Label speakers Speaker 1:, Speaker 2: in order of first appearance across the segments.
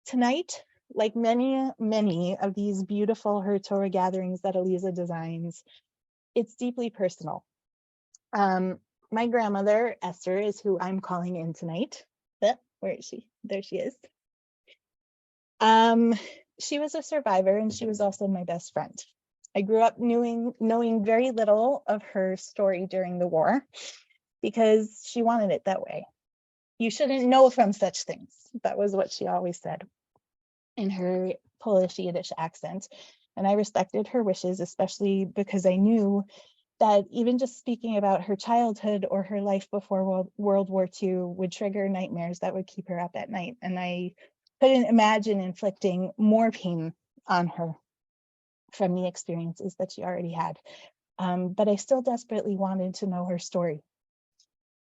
Speaker 1: Tonight, like many of these beautiful HerTorah gatherings that Aliza designs, it's deeply personal. My grandmother, Esther, is who I'm calling in tonight. Where is she? There she is. She was a survivor, and she was also my best friend. I grew up knowing very little of her story during the war because she wanted it that way. You shouldn't know from such things. That was what she always said in her Polish Yiddish accent. And I respected her wishes, especially because I knew that even just speaking about her childhood or her life before World War II would trigger nightmares that would keep her up at night. And I couldn't imagine inflicting more pain on her from the experiences that she already had. But I still desperately wanted to know her story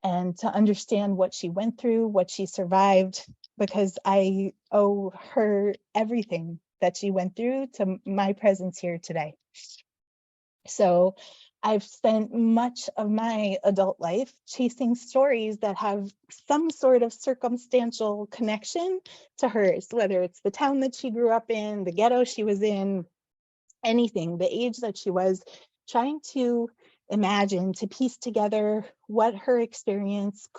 Speaker 1: and to understand what she went through, what she survived, because I owe her everything that she went through to my presence here today. So I've spent much of my adult life chasing stories that have some sort of circumstantial connection to hers, whether it's the town that she grew up in, the ghetto she was in, anything, the age that she was, trying to imagine, to piece together what her experience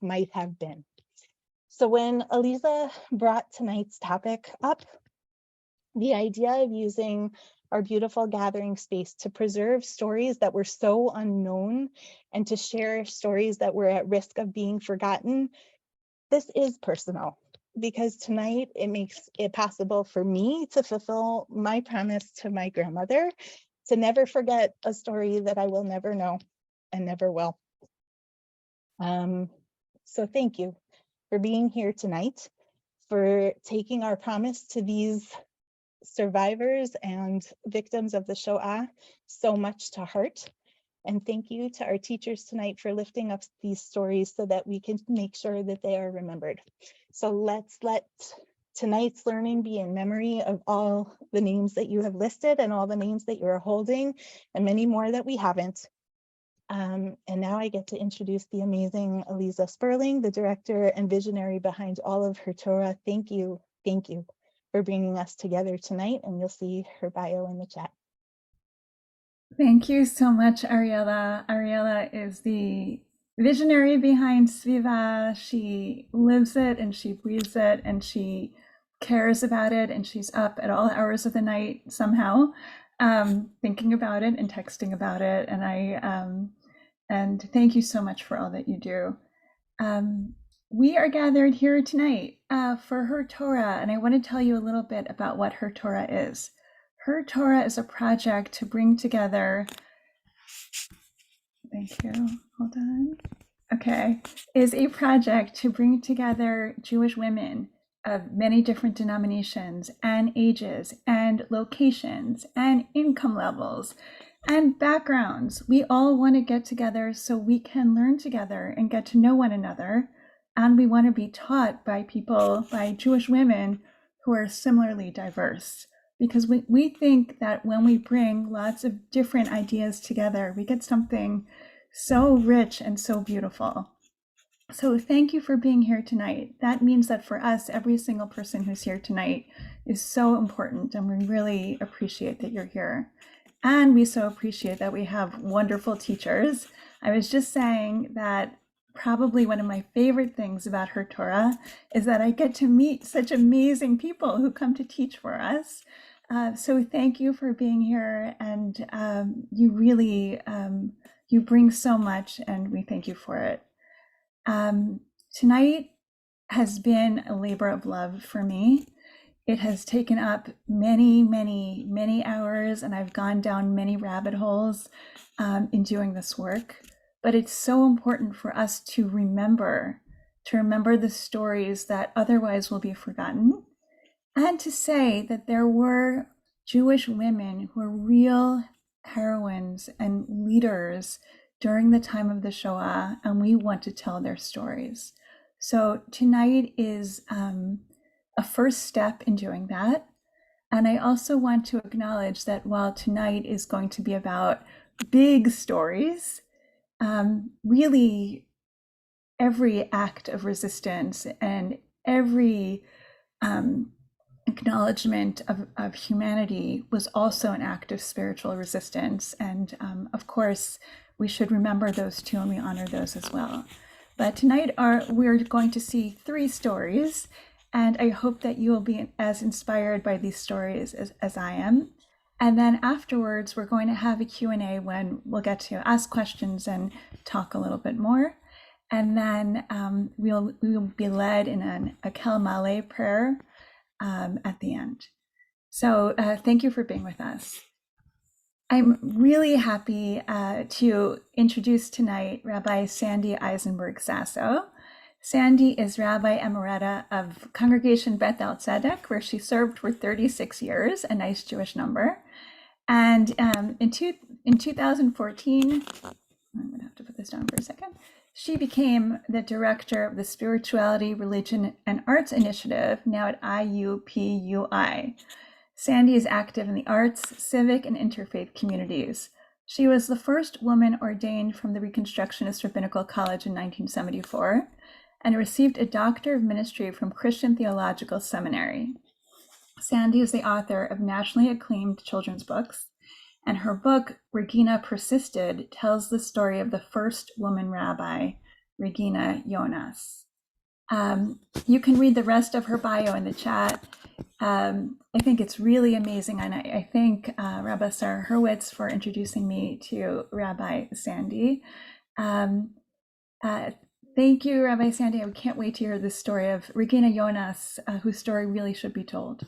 Speaker 1: might have been. So when Aliza brought tonight's topic up, the idea of using our beautiful gathering space to preserve stories that were so unknown and to share stories that were at risk of being forgotten, this is personal, because tonight it makes it possible for me to fulfill my promise to my grandmother to never forget a story that I will never know and never will. So thank you for being here tonight, for taking our promise to these survivors and victims of the Shoah so much to heart. And thank you to our teachers tonight for lifting up these stories so that we can make sure that they are remembered. So let's let tonight's learning be in memory of all the names that you have listed and all the names that you're holding and many more that we haven't. And now I get to introduce the amazing Aliza Sperling, the director and visionary behind all of HerTorah. Thank you for bringing us together tonight, and you'll see her bio in the chat.
Speaker 2: Thank you so much, Ariella. Ariella is the visionary behind SVIVAH. She lives it and she breathes it and she cares about it, and she's up at all hours of the night somehow thinking about it and texting about it. And thank you so much for all that you do. We are gathered here tonight for HerTorah, and I want to tell you a little bit about what HerTorah is. HerTorah is a project to bring together, thank you, hold on. Okay, is a project to bring together Jewish women of many different denominations and ages and locations and income levels and backgrounds. We all want to get together so we can learn together and get to know one another. And we want to be taught by people, by Jewish women who are similarly diverse. Because we think that when we bring lots of different ideas together, we get something so rich and so beautiful. So thank you for being here tonight. That means that for us, every single person who's here tonight is so important, and we really appreciate that you're here. And we so appreciate that we have wonderful teachers. I was just saying that probably one of my favorite things about HerTorah is that I get to meet such amazing people who come to teach for us. So thank you for being here, and you really, you bring so much, and we thank you for it. Tonight has been a labor of love for me. It has taken up many hours, and I've gone down many rabbit holes in doing this work. But it's so important for us to remember the stories that otherwise will be forgotten, and to say that there were Jewish women who were real heroines and leaders during the time of the Shoah, and we want to tell their stories. So tonight is a first step in doing that. And I also want to acknowledge that while tonight is going to be about big stories, really every act of resistance and every acknowledgement of humanity was also an act of spiritual resistance. And of course, we should remember those too, and we honor those as well. But tonight we're going to see 3 stories, and I hope that you will be as inspired by these stories as I am. And then afterwards, we're going to have a Q&A when we'll get to ask questions and talk a little bit more. And then we will be led in a Kel Male prayer at the end. So thank you for being with us. I'm really happy to introduce tonight Rabbi Sandy Eisenberg Sasso. Sandy is Rabbi Emerita of Congregation Beth El Tzedek, where she served for 36 years, a nice Jewish number. And in 2014, I'm going to have to put this down for a second, she became the director of the Spirituality, Religion, and Arts Initiative, now at IUPUI. Sandy is active in the arts, civic, and interfaith communities. She was the first woman ordained from the Reconstructionist Rabbinical College in 1974 and received a Doctor of Ministry from Christian Theological Seminary. Sandy is the author of nationally acclaimed children's books, and her book, Regina Persisted, tells the story of the first woman rabbi, Regina Jonas. You can read the rest of her bio in the chat. I think it's really amazing, and I thank Rabbi Sarah Hurwitz for introducing me to Rabbi Sandy. Thank you, Rabbi Sandy. I can't wait to hear the story of Regina Jonas, whose story really should be told.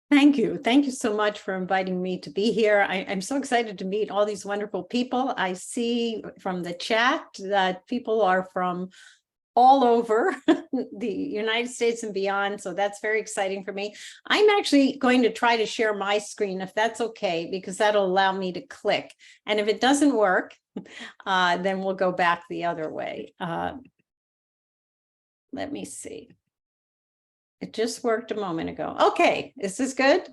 Speaker 3: Thank you. Thank you so much for inviting me to be here. I'm so excited to meet all these wonderful people. I see from the chat that people are from all over the United States and beyond, so that's very exciting for me. I'm actually going to try to share my screen, if that's okay, because that'll allow me to click. And if it doesn't work, then we'll go back the other way. Let me see. It just worked a moment ago. Okay, is this good?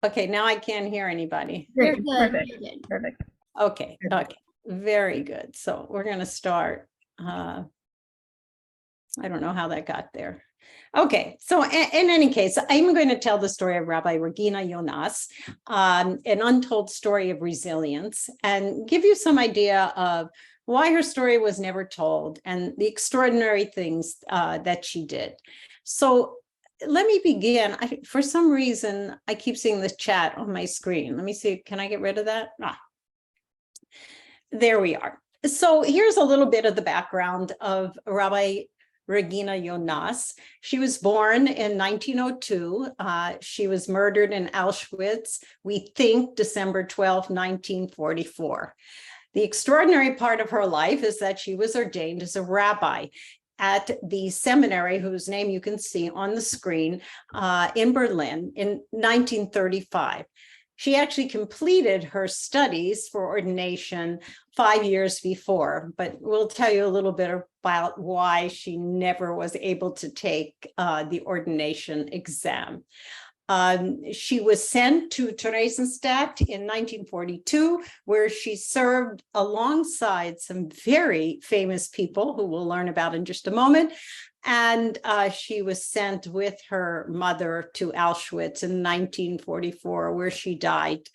Speaker 3: Okay, now I can't hear anybody.
Speaker 2: Great. Perfect. Perfect.
Speaker 3: Okay, okay, very good. So we're going to start. I don't know how that got there. Okay, so in any case, I'm going to tell the story of Rabbi Regina Jonas, an untold story of resilience, and give you some idea of why her story was never told and the extraordinary things that she did. So let me begin. For some reason, I keep seeing the chat on my screen. Let me see, can I get rid of that? There we are. So here's a little bit of the background of Rabbi Regina Jonas. She was born in 1902. She was murdered in Auschwitz, we think December 12, 1944. The extraordinary part of her life is that she was ordained as a rabbi at the seminary, whose name you can see on the screen, in Berlin in 1935. She actually completed her studies for ordination 5 years before, but we'll tell you a little bit about why she never was able to take the ordination exam. She was sent to Theresienstadt in 1942, where she served alongside some very famous people who we'll learn about in just a moment. And she was sent with her mother to Auschwitz in 1944, where she died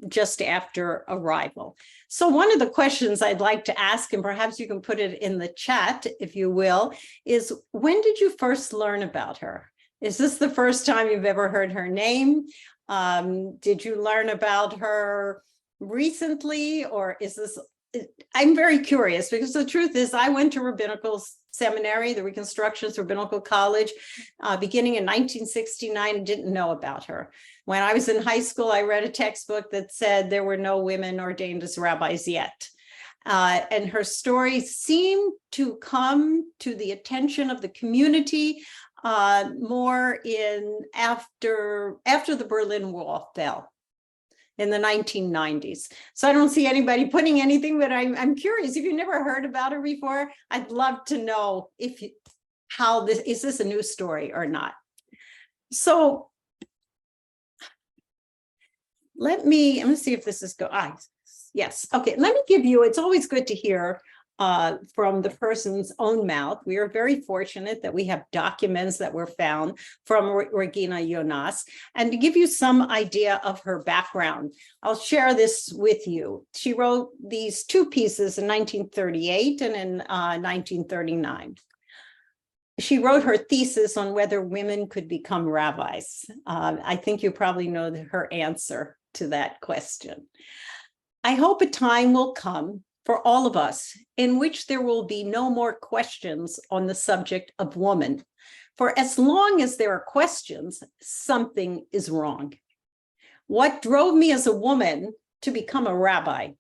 Speaker 3: just after arrival. So one of the questions I'd like to ask, and perhaps you can put it in the chat, if you will, is when did you first learn about her? Is this the first time you've ever heard her name? Did you learn about her recently, or is this, I'm very curious, because the truth is I went to rabbinical seminary, the Reconstructionist Rabbinical College, beginning in 1969, and didn't know about her. When I was in high school, I read a textbook that said there were no women ordained as rabbis yet. And her story seemed to come to the attention of the community more in after the Berlin Wall fell in the 1990s. So I don't see anybody putting anything, but I'm curious if you've never heard about her before. I'd love to know if how this is this a new story or not. So let me see if this is yes. Okay, let me give you, it's always good to hear from the person's own mouth. We are very fortunate that we have documents that were found from Regina Jonas. And to give you some idea of her background, I'll share this with you. She wrote these two pieces in 1938 and in 1939. She wrote her thesis on whether women could become rabbis. I think you probably know her answer to that question. I hope a time will come for all of us in which there will be no more questions on the subject of woman. For as long as there are questions, something is wrong. What drove me as a woman to become a rabbi?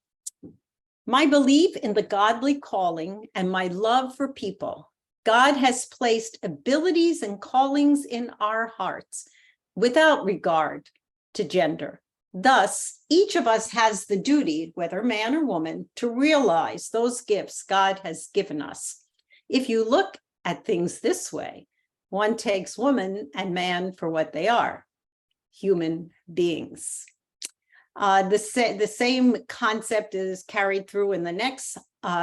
Speaker 3: My belief in the godly calling and my love for people. God has placed abilities and callings in our hearts without regard to gender. Thus, each of us has the duty, whether man or woman, to realize those gifts God has given us. If you look at things this way, one takes woman and man for what they are, human beings. The same concept is carried through in the next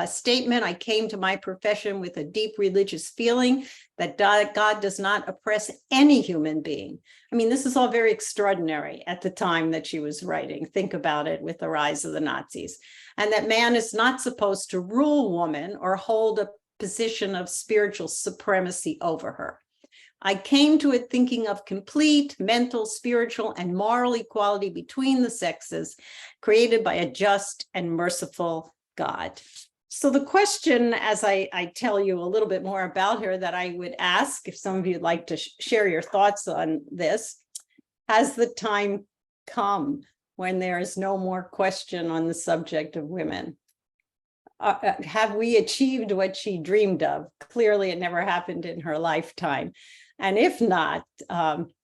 Speaker 3: statement. I came to my profession with a deep religious feeling that God does not oppress any human being. I mean, this is all very extraordinary at the time that she was writing. Think about it with the rise of the Nazis. And that man is not supposed to rule woman or hold a position of spiritual supremacy over her. I came to it thinking of complete mental, spiritual, and moral equality between the sexes, created by a just and merciful God. So the question, as I tell you a little bit more about her, that I would ask, if some of you'd like to share your thoughts on this, has the time come when there is no more question on the subject of women? Have we achieved what she dreamed of? Clearly, it never happened in her lifetime. And if not,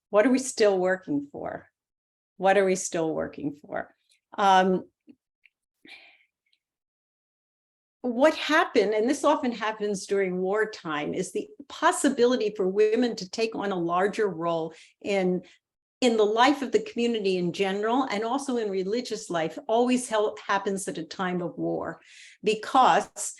Speaker 3: what are we still working for? What are we still working for? What happened, and this often happens during wartime, is the possibility for women to take on a larger role in the life of the community in general, and also in religious life, always happens at a time of war, because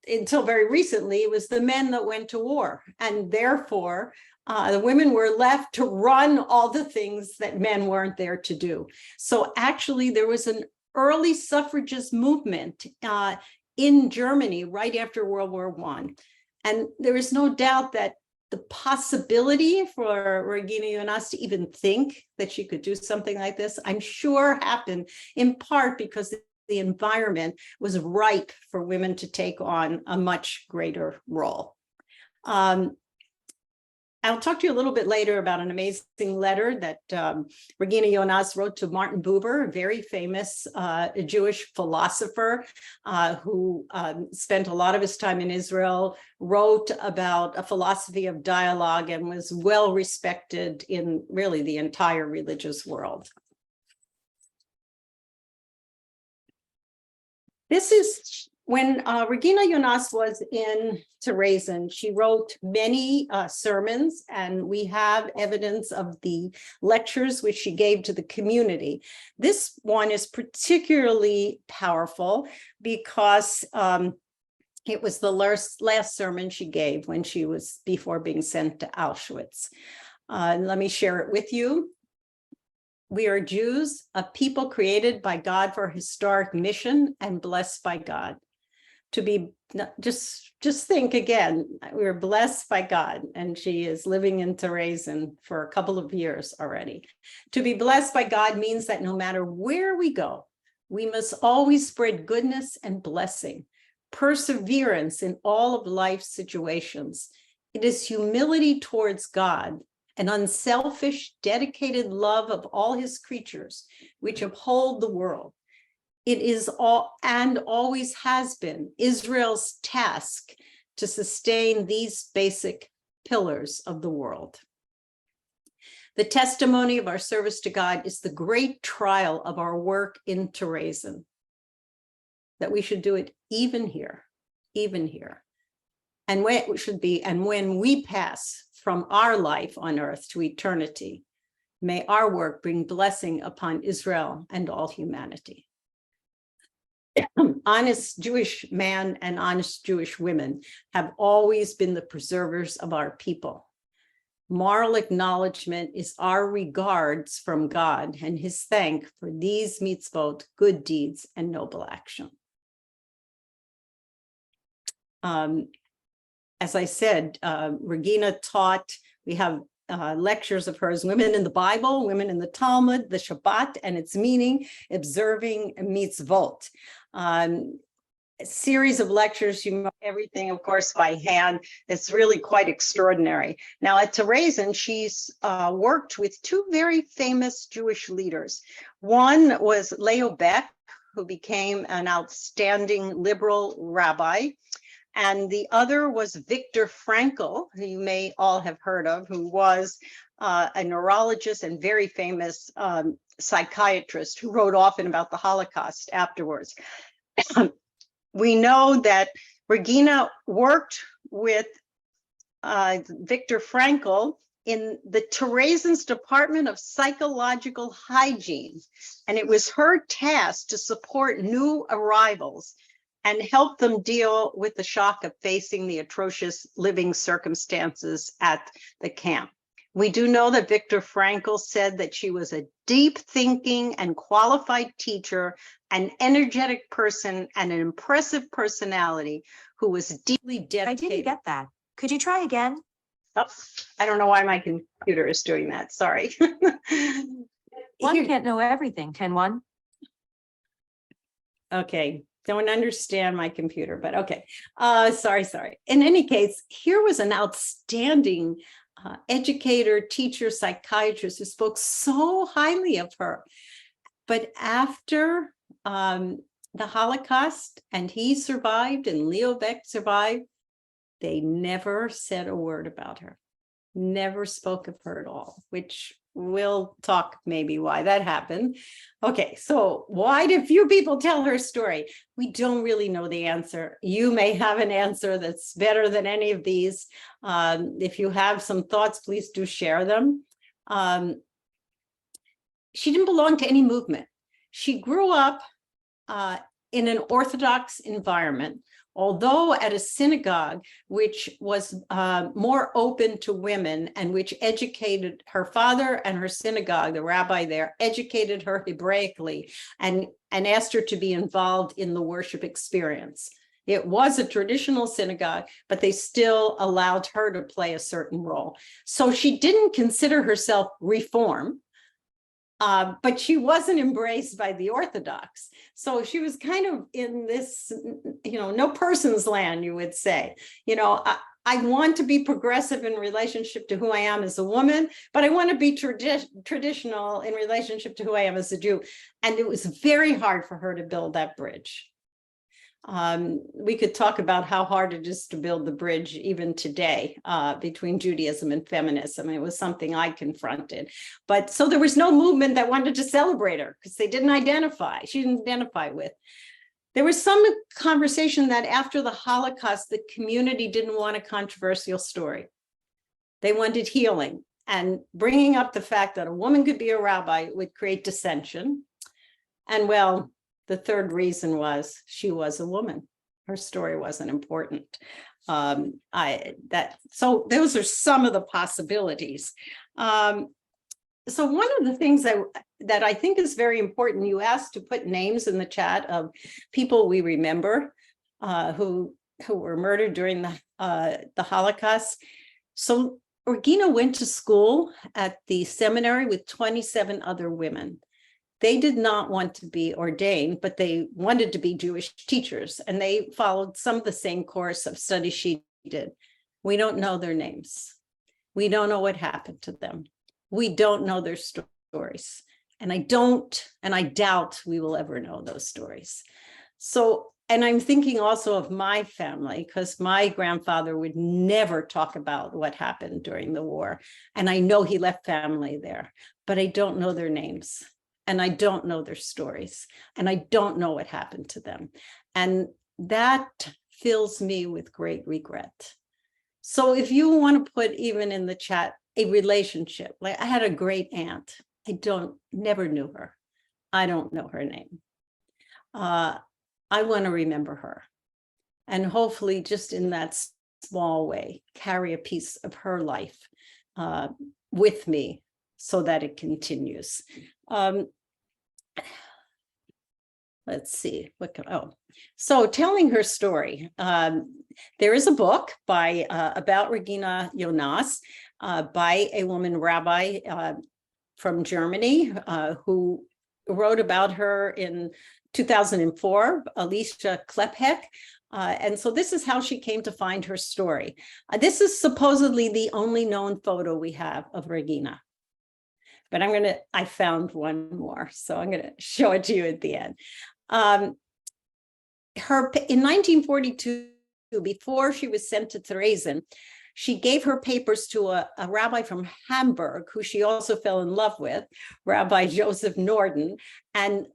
Speaker 3: until very recently, it was the men that went to war, and therefore the women were left to run all the things that men weren't there to do. So actually, there was an early suffragist movement in Germany right after World War I. And there is no doubt that the possibility for Regina Jonas to even think that she could do something like this, I'm sure happened in part because the environment was ripe for women to take on a much greater role. I'll talk to you a little bit later about an amazing letter that Regina Jonas wrote to Martin Buber, a very famous Jewish philosopher who spent a lot of his time in Israel, wrote about a philosophy of dialogue, and was well respected in really the entire religious world. This is when Regina Jonas was in Theresen. She wrote many sermons, and we have evidence of the lectures which she gave to the community. This one is particularly powerful because it was the last sermon she gave when she was before being sent to Auschwitz. Let me share it with you. We are Jews, a people created by God for a historic mission and blessed by God. To be, just think again, we were blessed by God, and she is living in Theresen for a couple of years already. To be blessed by God means that no matter where we go, we must always spread goodness and blessing, perseverance in all of life's situations. It is humility towards God, an unselfish, dedicated love of all his creatures, which uphold the world. It is all and always has been Israel's task to sustain these basic pillars of the world. The testimony of our service to God is the great trial of our work in Theresen, that we should do it even here. And when it should be, and when we pass from our life on earth to eternity, may our work bring blessing upon Israel and all humanity. honest Jewish man and honest Jewish women have always been the preservers of our people. Moral acknowledgement is our regards from God and his thank for these mitzvot, good deeds, and noble action. As I said, Regina taught, we have lectures of hers, Women in the Bible, Women in the Talmud, the Shabbat and its meaning, observing mitzvot. A series of lectures, you know, everything, of course, by hand. It's really quite extraordinary. Now, at Theresian, she's worked with two very famous Jewish leaders. One was Leo Beck, who became an outstanding liberal rabbi. And the other was Viktor Frankl, who you may all have heard of, who was a neurologist and very famous psychiatrist who wrote often about the Holocaust afterwards. We know that Regina worked with Viktor Frankl in the Theresian's Department of Psychological Hygiene. And it was her task to support new arrivals and help them deal with the shock of facing the atrocious living circumstances at the camp. We do know that Viktor Frankl said that she was a deep thinking and qualified teacher, an energetic person, and an impressive personality who was deeply dedicated.
Speaker 4: I didn't get that. Could you try again?
Speaker 3: Oh, I don't know why my computer is doing that. Sorry.
Speaker 4: One can't know everything, can one?
Speaker 3: Okay. Don't understand my computer, but okay. Sorry. In any case, here was an outstanding educator, teacher, psychiatrist who spoke so highly of her. But after the Holocaust, and he survived and Leo Beck survived, they never said a word about her, never spoke of her at all, which we'll talk maybe why that happened. Okay, so why did few people tell her story? We don't really know the answer. You may have an answer that's better than any of these. If you have some thoughts, please do share them. She didn't belong to any movement. She grew up in an Orthodox environment, although at a synagogue which was more open to women and which educated her father, and her synagogue, the rabbi there, educated her Hebraically and asked her to be involved in the worship experience. It was a traditional synagogue, but they still allowed her to play a certain role. So she didn't consider herself Reform, but she wasn't embraced by the Orthodox. So she was kind of in this, no person's land, you would say. I want to be progressive in relationship to who I am as a woman, but I want to be traditional in relationship to who I am as a Jew. And it was very hard for her to build that bridge. We could talk about how hard it is to build the bridge even today between Judaism and feminism. It was something I confronted. But so there was no movement that wanted to celebrate her because they didn't identify. She didn't identify with. There was some conversation that after the Holocaust, the community didn't want a controversial story. They wanted healing, and bringing up the fact that a woman could be a rabbi would create dissension. And well, the third reason was she was a woman. Her story wasn't important. So those are some of the possibilities. So one of the things that I think is very important, you asked to put names in the chat of people we remember who were murdered during the Holocaust. So Regina went to school at the seminary with 27 other women. They did not want to be ordained, but they wanted to be Jewish teachers, and they followed some of the same course of study she did. We don't know their names. We don't know what happened to them. We don't know their stories. And I doubt we will ever know those stories. So, and I'm thinking also of my family, because my grandfather would never talk about what happened during the war. And I know he left family there, but I don't know their names. And I don't know their stories, and I don't know what happened to them. And that fills me with great regret. So if you want to put even in the chat a relationship, like I had a great aunt, never knew her. I don't know her name. I I want to remember her. And hopefully just in that small way, carry a piece of her life with me so that it continues. Let's see, so telling her story. There is a book by about Regina Jonas by a woman rabbi from Germany who wrote about her in 2004, Aliza Sperling. And so this is how she came to find her story. This is supposedly the only known photo we have of Regina. But I found one more, so I'm gonna show it to you at the end. In 1942, before she was sent to Dresden, she gave her papers to a rabbi from Hamburg, who she also fell in love with, Rabbi Joseph Norden, and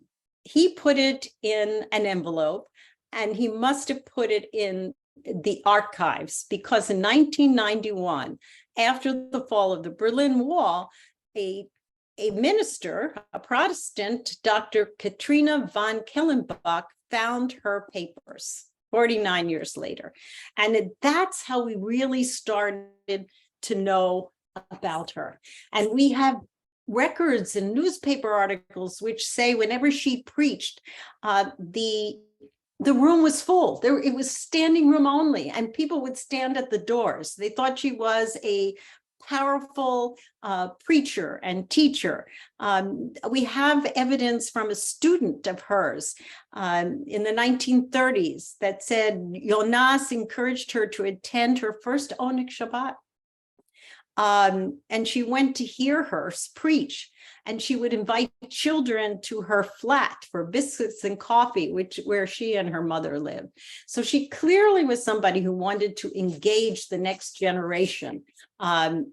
Speaker 3: he put it in an envelope, and he must have put it in the archives, because in 1991, after the fall of the Berlin Wall, a minister, a Protestant, Dr. Katrina von Kellenbach, found her papers 49 years later. And that's how we really started to know about her. And we have records and newspaper articles which say whenever she preached, the room was full. It was standing room only, and people would stand at the doors. They thought she was a powerful preacher and teacher. We have evidence from a student of hers in the 1930s that said Jonas encouraged her to attend her first Oneg Shabbat. And she went to hear her preach, and she would invite children to her flat for biscuits and coffee, where she and her mother lived. So she clearly was somebody who wanted to engage the next generation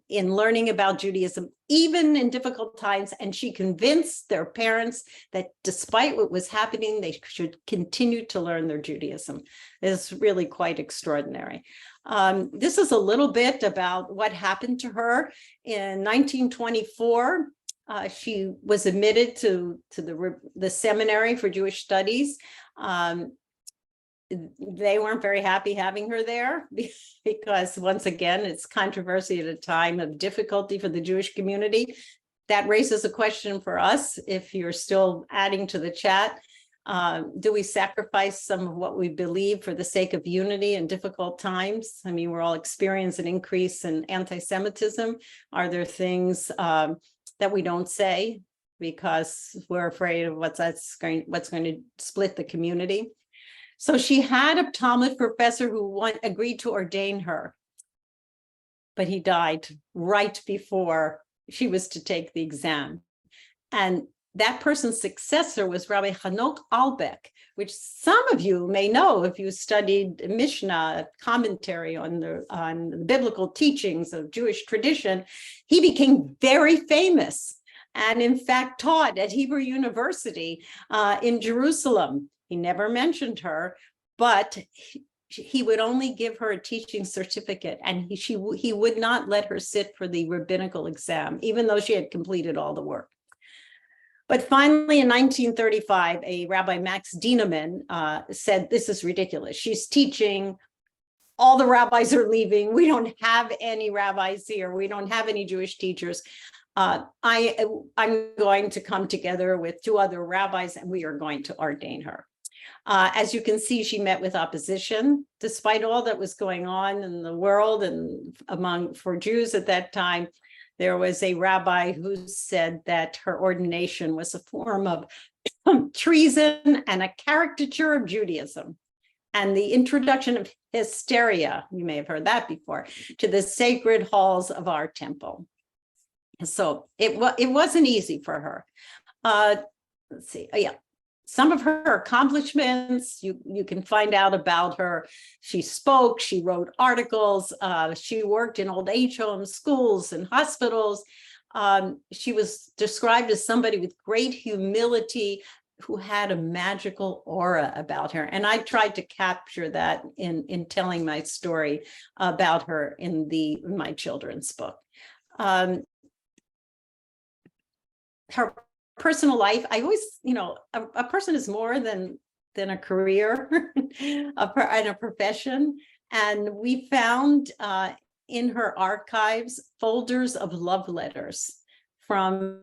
Speaker 3: in learning about Judaism, even in difficult times. And she convinced their parents that despite what was happening, they should continue to learn their Judaism. It's really quite extraordinary. This is a little bit about what happened to her. In 1924, she was admitted to the Seminary for Jewish Studies. They weren't very happy having her there because, once again, it's controversy at a time of difficulty for the Jewish community. That raises a question for us, if you're still adding to the chat. Do we sacrifice some of what we believe for the sake of unity in difficult times? I mean, we're all experiencing an increase in anti-Semitism. Are there things that we don't say because we're afraid of what's going to split the community? So she had a Talmud professor who agreed to ordain her, but he died right before she was to take the exam. And that person's successor was Rabbi Hanok Albeck, which some of you may know if you studied Mishnah commentary on the biblical teachings of Jewish tradition. He became very famous and, in fact, taught at Hebrew University in Jerusalem. He never mentioned her, but he would only give her a teaching certificate, and he would not let her sit for the rabbinical exam, even though she had completed all the work. But finally, in 1935, a Rabbi Max Dieneman said, "This is ridiculous. She's teaching. All the rabbis are leaving. We don't have any rabbis here. We don't have any Jewish teachers. I'm going to come together with two other rabbis, and we are going to ordain her." As you can see, she met with opposition, despite all that was going on in the world and for Jews at that time. There was a rabbi who said that her ordination was a form of treason and a caricature of Judaism, and the introduction of hysteria, you may have heard that before, to the sacred halls of our temple. So it wasn't easy for her. Let's see. Oh, yeah. Some of her accomplishments, you can find out about her. She spoke, she wrote articles, she worked in old age homes, schools, and hospitals. She was described as somebody with great humility who had a magical aura about her. And I tried to capture that in telling my story about her in my children's book. Her personal life, I always, a person is more than than a career and a profession. And we found in her archives folders of love letters from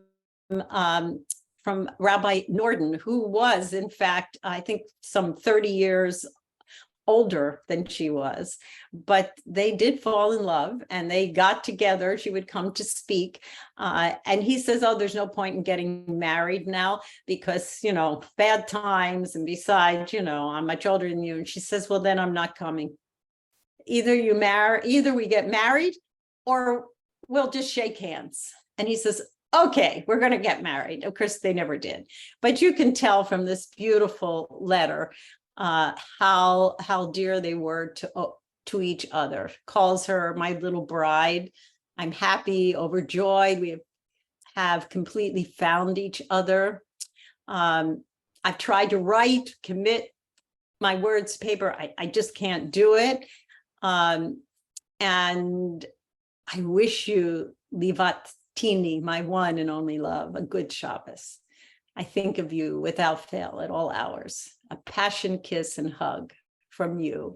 Speaker 3: Rabbi Norden, who was, in fact, I think some 30 years older than she was, but they did fall in love and they got together. She would come to speak. And he says, oh, there's no point in getting married now because, bad times. And besides, I'm much older than you. And she says, well, then I'm not coming. Either we get married or we'll just shake hands. And he says, okay, we're going to get married. Of course, they never did. But you can tell from this beautiful letter how dear they were to each other. Calls her my little bride. I'm happy, overjoyed. We have completely found each other. I've tried to commit my words to paper. I just can't do it. And I wish you, Livatini, my one and only love, a good Shabbos. I think of you without fail at all hours. A passion kiss and hug from you.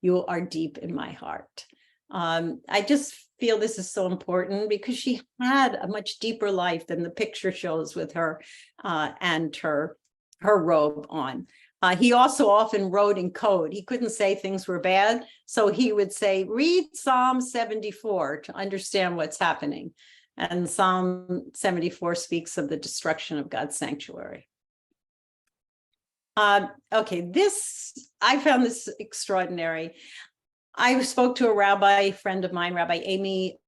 Speaker 3: You are deep in my heart. I just feel this is so important because she had a much deeper life than the picture shows with her and her robe on. He also often wrote in code. He couldn't say things were bad, so he would say, read Psalm 74 to understand what's happening. And Psalm 74 speaks of the destruction of God's sanctuary. Okay, I found this extraordinary. I spoke to a rabbi friend of mine, Rabbi Amy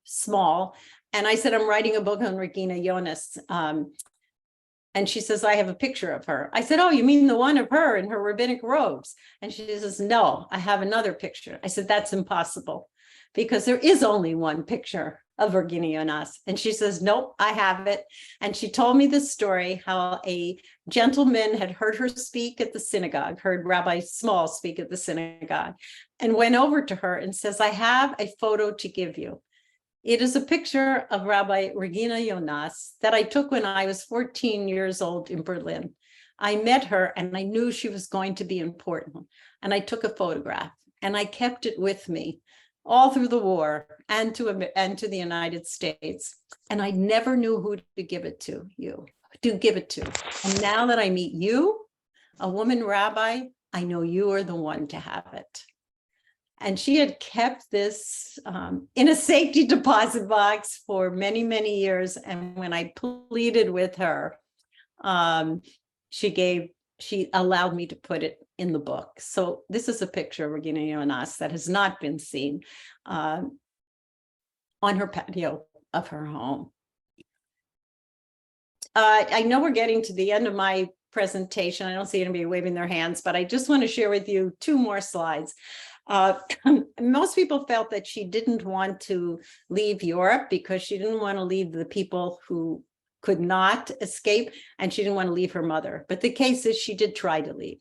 Speaker 3: Small, and I said, I'm writing a book on Regina Jonas. And she says, I have a picture of her. I said, oh, you mean the one of her in her rabbinic robes? And she says, no, I have another picture. I said, that's impossible because there is only one picture of Regina Jonas. And she says, nope, I have it. And she told me this story, how a gentleman had heard her speak at the synagogue, heard Rabbi Small speak at the synagogue, and went over to her and says, I have a photo to give you. It is a picture of Rabbi Regina Jonas that I took when I was 14 years old in Berlin. I met her and I knew she was going to be important. And I took a photograph and I kept it with me all through the war and to the United States. And I never knew who to give it to. And now that I meet you, a woman rabbi, I know you are the one to have it. And she had kept this in a safety deposit box for many, many years. And when I pleaded with her, she allowed me to put it in the book. So this is a picture of Regina Jonas that has not been seen on her patio of her home. I know we're getting to the end of my presentation. I don't see anybody waving their hands, but I just want to share with you 2 more slides. Most people felt that she didn't want to leave Europe because she didn't want to leave the people who could not escape, and she didn't want to leave her mother. But the case is she did try to leave.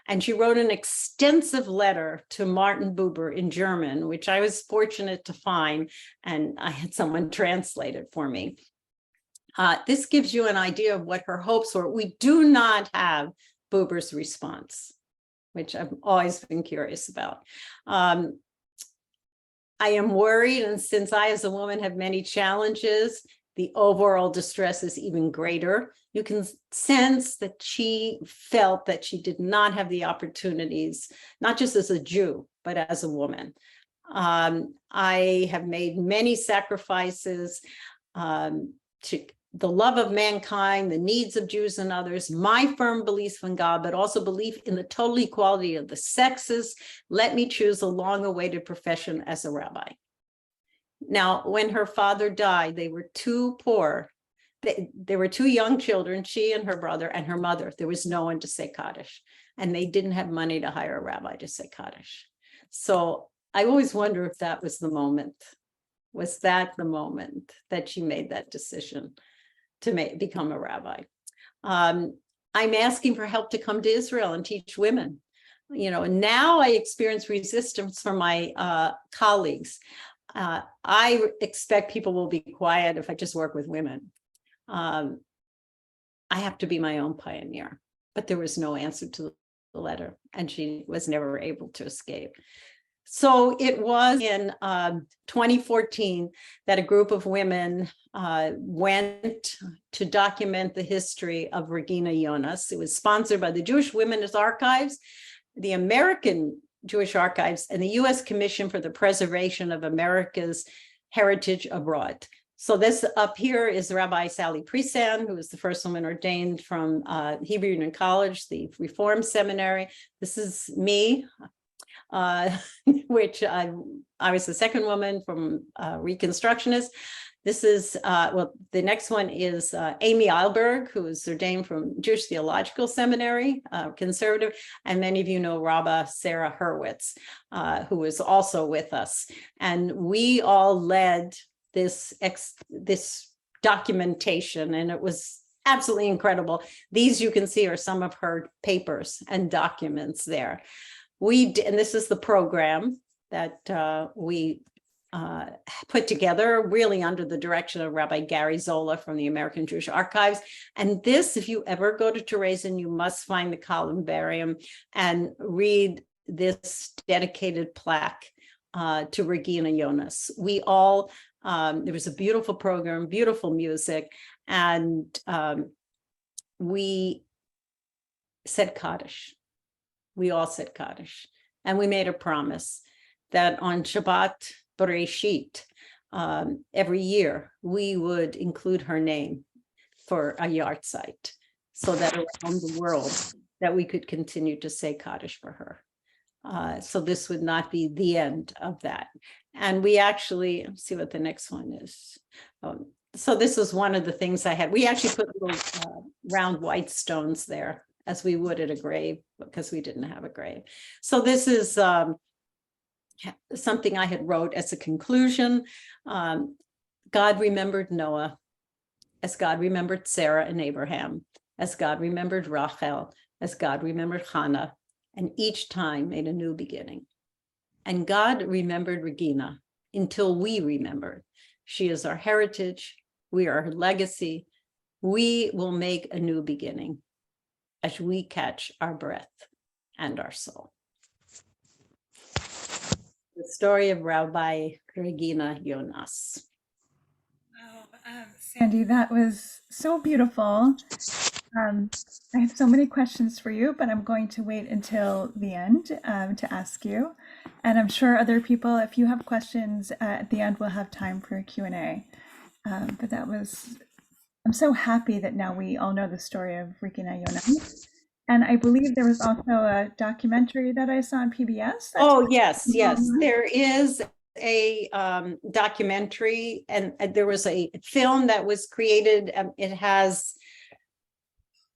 Speaker 3: And she wrote an extensive letter to Martin Buber in German, which I was fortunate to find, and I had someone translate it for me. This gives you an idea of what her hopes were. We do not have Buber's response, which I've always been curious about. I am worried, and since I as a woman have many challenges, the overall distress is even greater. You can sense that she felt that she did not have the opportunities, not just as a Jew, but as a woman. I have made many sacrifices to the love of mankind, the needs of Jews and others, my firm belief in God, but also belief in the total equality of the sexes, let me choose a long-awaited profession as a rabbi. Now, when her father died, they were too poor. There were 2 young children, she and her brother and her mother. There was no one to say Kaddish, and they didn't have money to hire a rabbi to say Kaddish. So I always wonder if that was the moment. Was that the moment that she made that decision to become a rabbi? I'm asking for help to come to Israel and teach women. And now I experience resistance from my colleagues. I expect people will be quiet if I just work with women. I have to be my own pioneer. but there was no answer to the letter, and she was never able to escape. So it was in 2014 that a group of women went to document the history of Regina Jonas. It was sponsored by the Jewish Women's Archives, the American Jewish Archives, and the U.S. Commission for the Preservation of America's Heritage Abroad. So this up here is Rabbi Sally Prisan, who was the first woman ordained from Hebrew Union College, the Reform Seminary. This is me, which I was the second woman from Reconstructionist. This is, well, the next one is Amy Eilberg, who was ordained from Jewish Theological Seminary, conservative. And many of you know Rabbi Sarah Hurwitz, who was also with us. And we all led this documentation, and it was absolutely incredible. These you can see are some of her papers and documents there. And this is the program that we put together, really under the direction of Rabbi Gary Zola from the American Jewish Archives. And this, if you ever go to Theresian, you must find the columbarium and read this dedicated plaque to Regina Jonas. We all, there was a beautiful program, beautiful music, and we said Kaddish. We all said Kaddish, and we made a promise that on Shabbat Bereshit, every year, we would include her name for a yard site, so that around the world that we could continue to say Kaddish for her. So this would not be the end of that. And we actually, let's see what the next one is. So this is one of the things I had. We actually put little round white stones there, as we would at a grave, because we didn't have a grave. So this is something I had wrote as a conclusion. God remembered Noah, as God remembered Sarah and Abraham, as God remembered Rachel, as God remembered Hannah, and each time made a new beginning. And God remembered Regina until we remembered. She is our heritage. We are her legacy. We will make a new beginning as we catch our breath and our soul. The story of Rabbi Regina Jonas.
Speaker 2: Wow, Sandy, that was so beautiful. I have so many questions for you, but I'm going to wait until the end to ask you. And I'm sure other people, if you have questions at the end, we'll have time for a Q&A. But that was, I'm so happy that now we all know the story of Regina Jonas. And I believe there was also a documentary that I saw on PBS.
Speaker 3: Oh, yes, yes. There is a documentary, and there was a film that was created. It has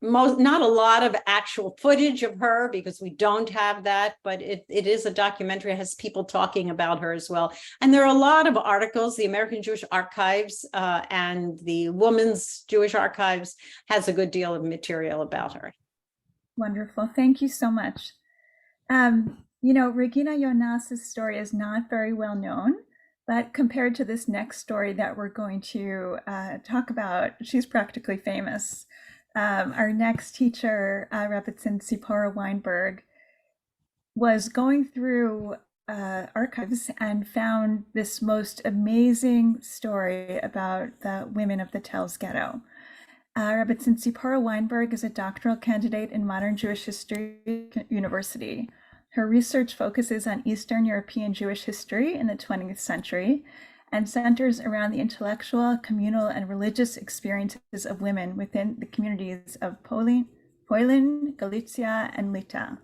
Speaker 3: not a lot of actual footage of her, because we don't have that, but it is a documentary. It has people talking about her as well. And there are a lot of articles. The American Jewish Archives and the Women's Jewish Archives has a good deal of material about her.
Speaker 2: Wonderful. Thank you so much. You know, Regina Jonas's story is not very well known, but compared to this next story that we're going to talk about, she's practically famous. Our next teacher, Rebbetzin Tzipora Weinberg, was going through archives and found this most amazing story about the women of the Telz ghetto. Rebbetzin Tzipora Weinberg is a doctoral candidate in modern Jewish history at university. Her research focuses on Eastern European Jewish history in the 20th century and centers around the intellectual, communal, and religious experiences of women within the communities of Poland, Galicia, and Lita.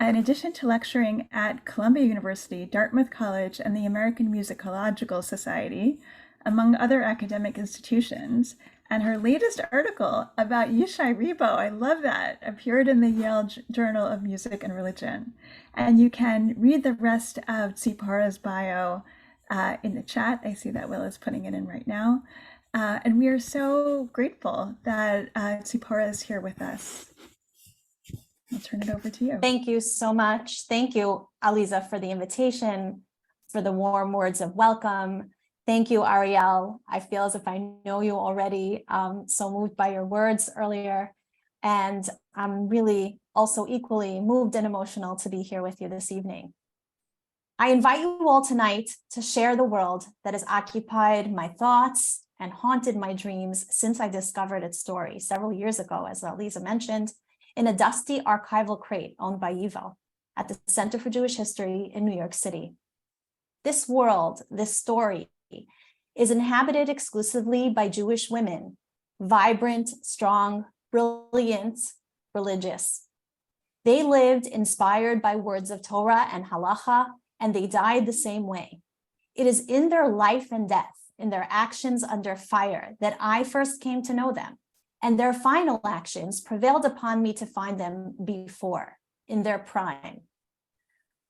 Speaker 2: In addition to lecturing at Columbia University, Dartmouth College, and the American Musicological Society, among other academic institutions, and her latest article about Yishai Ribo, I love that, appeared in the Yale Journal of Music and Religion. And you can read the rest of Tzipora's bio in the chat. I see that Will is putting it in right now. And we are so grateful that Tzipora is here with us. I'll turn it over to you.
Speaker 5: Thank you so much. Thank you, Aliza, for the invitation, for the warm words of welcome. Thank you, Ariel. I feel as if I know you already. So moved by your words earlier. And I'm really also equally moved and emotional to be here with you this evening. I invite you all tonight to share the world that has occupied my thoughts and haunted my dreams since I discovered its story several years ago, as Aliza mentioned, in a dusty archival crate owned by YIVO at the Center for Jewish History in New York City. This world, this story, is inhabited exclusively by Jewish women, vibrant, strong, brilliant, religious. They lived inspired by words of Torah and halacha, and they died the same way. It is in their life and death, in their actions under fire, that I first came to know them, and their final actions prevailed upon me to find them before, in their prime.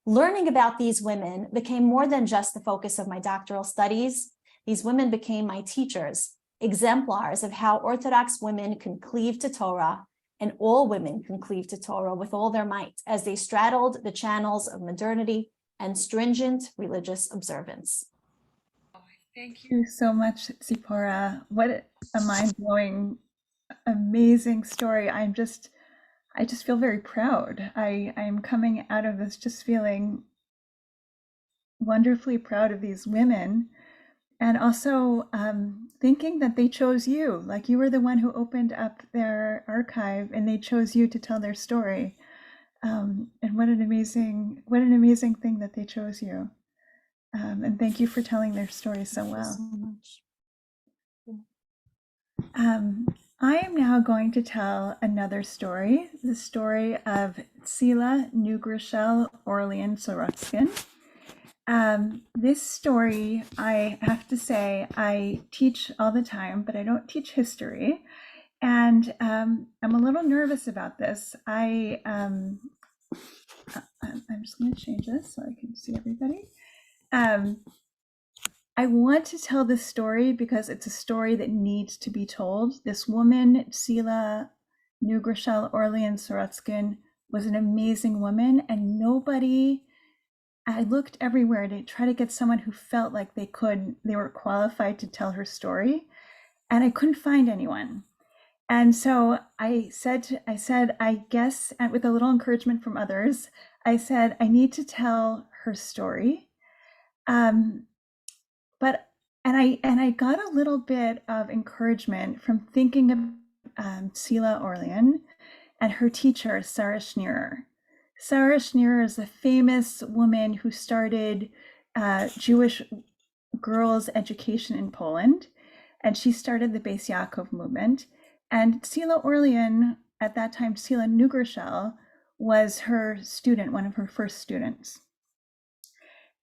Speaker 5: Learning about these women became more than just the focus of my doctoral studies. These women became my teachers, exemplars of how Orthodox women can cleave to Torah, and all women can cleave to Torah with all their might as they straddled the channels of modernity and stringent religious observance.
Speaker 2: Thank you so much, Tzipora. What a mind-blowing, amazing story. I just feel very proud. I am coming out of this just feeling wonderfully proud of these women, and also thinking that they chose you. Like, you were the one who opened up their archive and they chose you to tell their story. And what an amazing thing that they chose you. And thank you for telling their story so well. I am now going to tell another story, the story of Tzila Orlean Sorotzkin. This story, I have to say, I teach all the time, but I don't teach history. And I'm a little nervous about this. I'm just going to change this so I can see everybody. I want to tell this story because it's a story that needs to be told. This woman, Tzila Orlean Sorotzkin, was an amazing woman, and I looked everywhere to try to get someone who felt like they were qualified to tell her story, and I couldn't find anyone. And so I said, I guess, and with a little encouragement from others, I said, I need to tell her story. I got a little bit of encouragement from thinking of Tzila Orlean and her teacher, Sarah Schneerer. Sarah Schneerer is a famous woman who started Jewish girls' education in Poland, and she started the Beis Yaakov movement. And Tzila Orlean, at that time, Tzila Nugershel, was her student, one of her first students.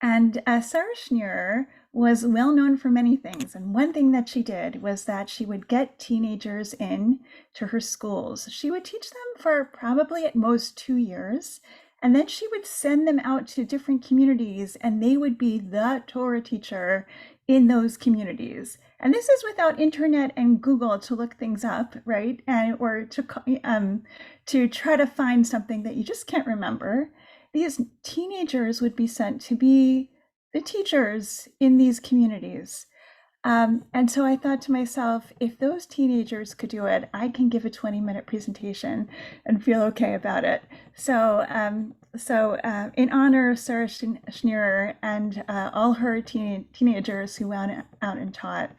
Speaker 2: And Sarah Schneerer was well known for many things. And one thing that she did was that she would get teenagers in to her schools. She would teach them for probably at most 2 years. And then she would send them out to different communities, and they would be the Torah teacher in those communities. And this is without internet and Google to look things up, right? Or to try to find something that you just can't remember. These teenagers would be sent to be the teachers in these communities. And so I thought to myself, if those teenagers could do it, I can give a 20-minute presentation and feel okay about it. So in honor of Sarah Schneerer and all her teenagers who went out and taught,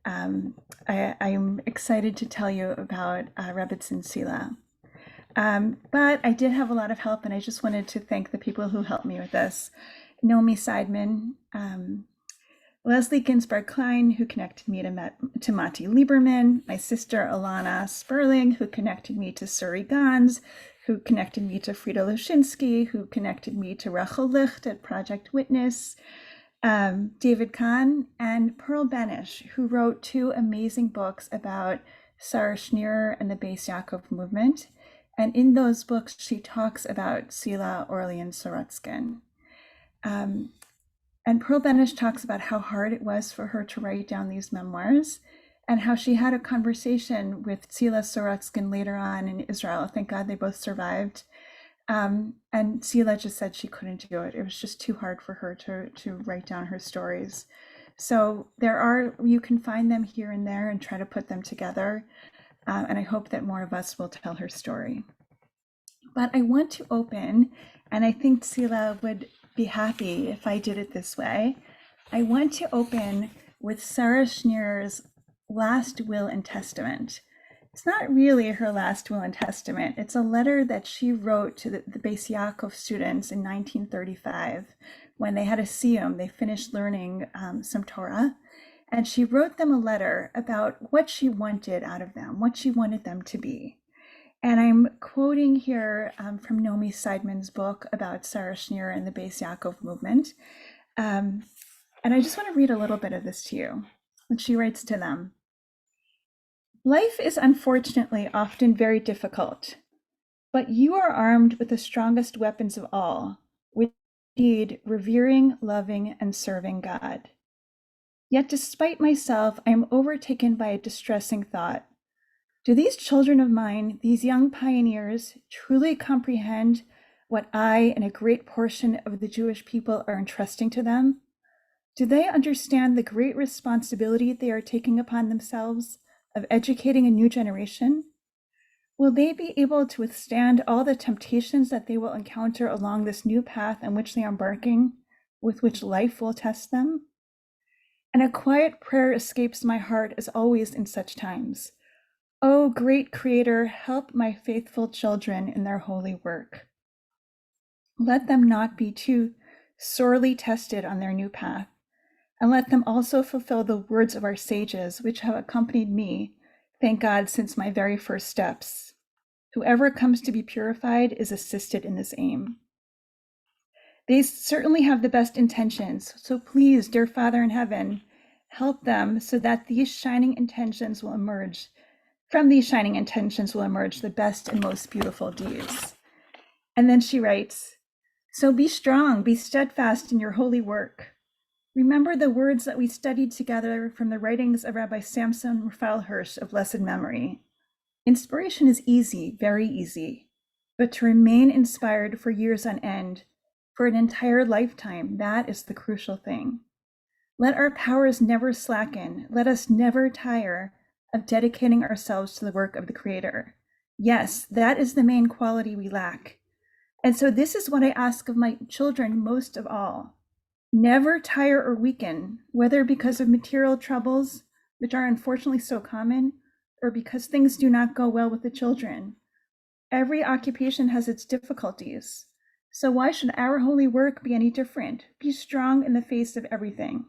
Speaker 2: I'm excited to tell you about Rebbetzin Tzila. But I did have a lot of help, and I just wanted to thank the people who helped me with this. Naomi Seidman, Leslie Ginsberg Klein, who connected me to Mati Lieberman, my sister Aliza Sperling, who connected me to Suri Gans, who connected me to Frida Lushinsky, who connected me to Rachel Licht at Project Witness, David Kahn, and Pearl Benish, who wrote 2 amazing books about Sarah Schneerer and the Beis Yaakov movement. And in those books, she talks about Tzila Orlean Sorotzkin. And Pearl Benish talks about how hard it was for her to write down these memoirs, and how she had a conversation with Tzila Sorotzkin later on in Israel. Thank God they both survived. And Tzila just said she couldn't do it. It was just too hard for her to write down her stories. So you can find them here and there and try to put them together. And I hope that more of us will tell her story. But I want to open, and I think Tzila would be happy if I did it this way. I want to open with Sarah Schneer's last will and testament. It's not really her last will and testament. It's a letter that she wrote to the Beis Yaakov students in 1935 when they had a siyum. They finished learning some Torah. And she wrote them a letter about what she wanted out of them, what she wanted them to be. And I'm quoting here from Nomi Seidman's book about Sarah Schneer and the Beis Yaakov movement. And I just want to read a little bit of this to you. And she writes to them. Life is unfortunately often very difficult, but you are armed with the strongest weapons of all, which indeed revering, loving, and serving God. Yet despite myself, I am overtaken by a distressing thought. Do these children of mine, these young pioneers, truly comprehend what I and a great portion of the Jewish people are entrusting to them? Do they understand the great responsibility they are taking upon themselves of educating a new generation? Will they be able to withstand all the temptations that they will encounter along this new path on which they are embarking, with which life will test them? And a quiet prayer escapes my heart as always in such times. O great Creator, help my faithful children in their holy work. Let them not be too sorely tested on their new path, and let them also fulfill the words of our sages, which have accompanied me, thank God, since my very first steps. Whoever comes to be purified is assisted in this aim. They certainly have the best intentions, so please, dear Father in heaven, help them so that these shining intentions will emerge. From these shining intentions will emerge the best and most beautiful deeds. And then she writes, so be strong, be steadfast in your holy work. Remember the words that we studied together from the writings of Rabbi Samson Raphael Hirsch of blessed memory. Inspiration is easy, very easy, but to remain inspired for years on end, for an entire lifetime, that is the crucial thing. Let our powers never slacken. Let us never tire of dedicating ourselves to the work of the Creator. Yes, that is the main quality we lack. And so this is what I ask of my children most of all. Never tire or weaken, whether because of material troubles, which are unfortunately so common, or because things do not go well with the children. Every occupation has its difficulties. So why should our holy work be any different? Be strong in the face of everything.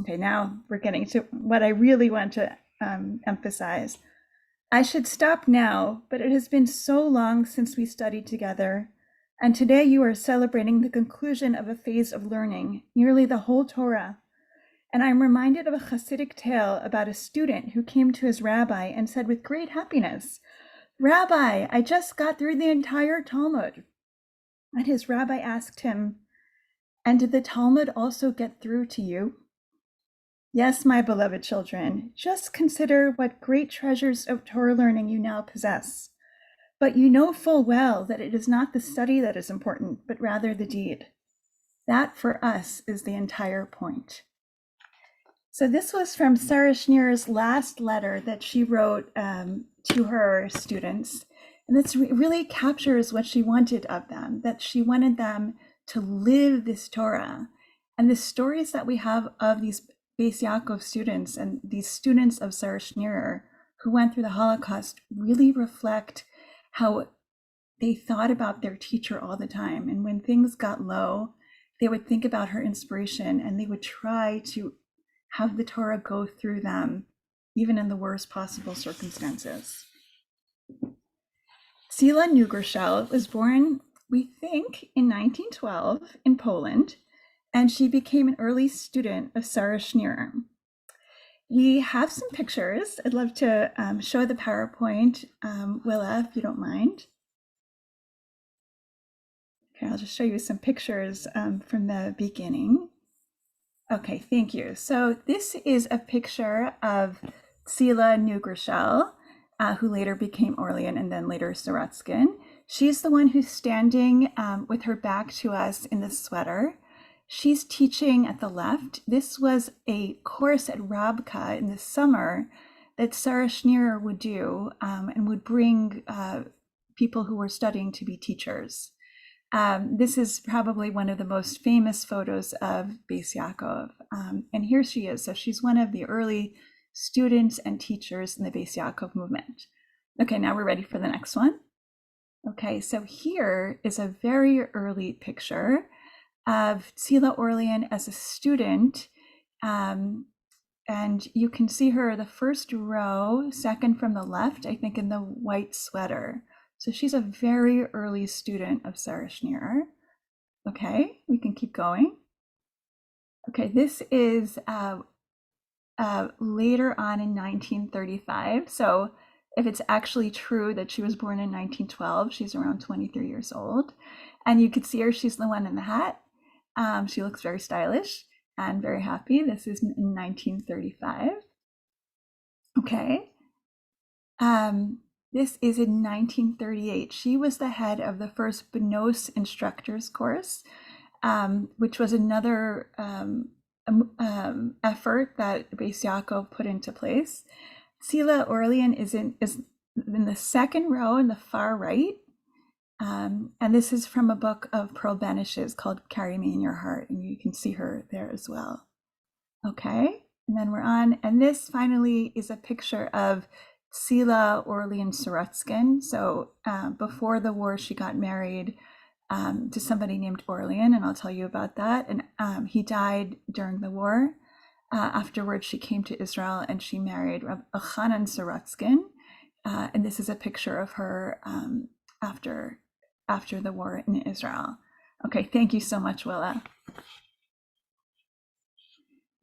Speaker 2: Okay, now we're getting to what I really want to emphasize. I should stop now, but it has been so long since we studied together. And today you are celebrating the conclusion of a phase of learning, nearly the whole Torah. And I'm reminded of a Hasidic tale about a student who came to his rabbi and said with great happiness, Rabbi, I just got through the entire Talmud. And his rabbi asked him, and did the Talmud also get through to you? Yes, my beloved children, just consider what great treasures of Torah learning you now possess. But you know full well that it is not the study that is important, but rather the deed. That for us is the entire point. So this was from Sarah Schneer's last letter that she wrote to her students. And this really captures what she wanted of them, that she wanted them to live this Torah. And the stories that we have of these Beis Yaakov students and these students of Sarah Schneer who went through the Holocaust really reflect how they thought about their teacher all the time. And when things got low, they would think about her inspiration and they would try to have the Torah go through them, even in the worst possible circumstances. Tzila Orlean was born, we think, in 1912 in Poland, and she became an early student of Sarah Schneer. We have some pictures. I'd love to show the PowerPoint, Willa, if you don't mind. Okay, I'll just show you some pictures from the beginning. Okay, thank you. So this is a picture of Tzila Orlean, who later became Orlean and then later Sorotzkin. She's the one who's standing with her back to us in the sweater. She's teaching at the left. This was a course at Rabka in the summer that Sarah Schneer would do and would bring people who were studying to be teachers. This is probably one of the most famous photos of Beis Yaakov. And here she is. So she's one of the early students and teachers in the Beis Yaakov movement. Okay, now we're ready for the next one. Okay, so here is a very early picture of Tzila Orlean as a student. And you can see her the first row, second from the left, I think, in the white sweater. So she's a very early student of Sarah Schneer. Okay, we can keep going. Okay, this is later on in 1935. So if it's actually true that she was born in 1912, she's around 23 years old. And you could see her, she's the one in the hat. She looks very stylish and very happy. This is in 1935. Okay. This is in 1938. She was the head of the first Benos instructors course, which was another effort that Beis Yaakov put into place. Tzila Orlean is in the second row in the far right. And this is from a book of Pearl Benish's called Carry Me in Your Heart, and you can see her there as well. Okay, and then we're on, and this finally is a picture of Tzila Orlean Sorotzkin. So before the war, she got married to somebody named Orlean, and I'll tell you about that. And he died during the war. Afterwards, she came to Israel and she married Rabbi Sorotzkin. And this is a picture of her after the war in Israel. Okay, thank you so much, Willa.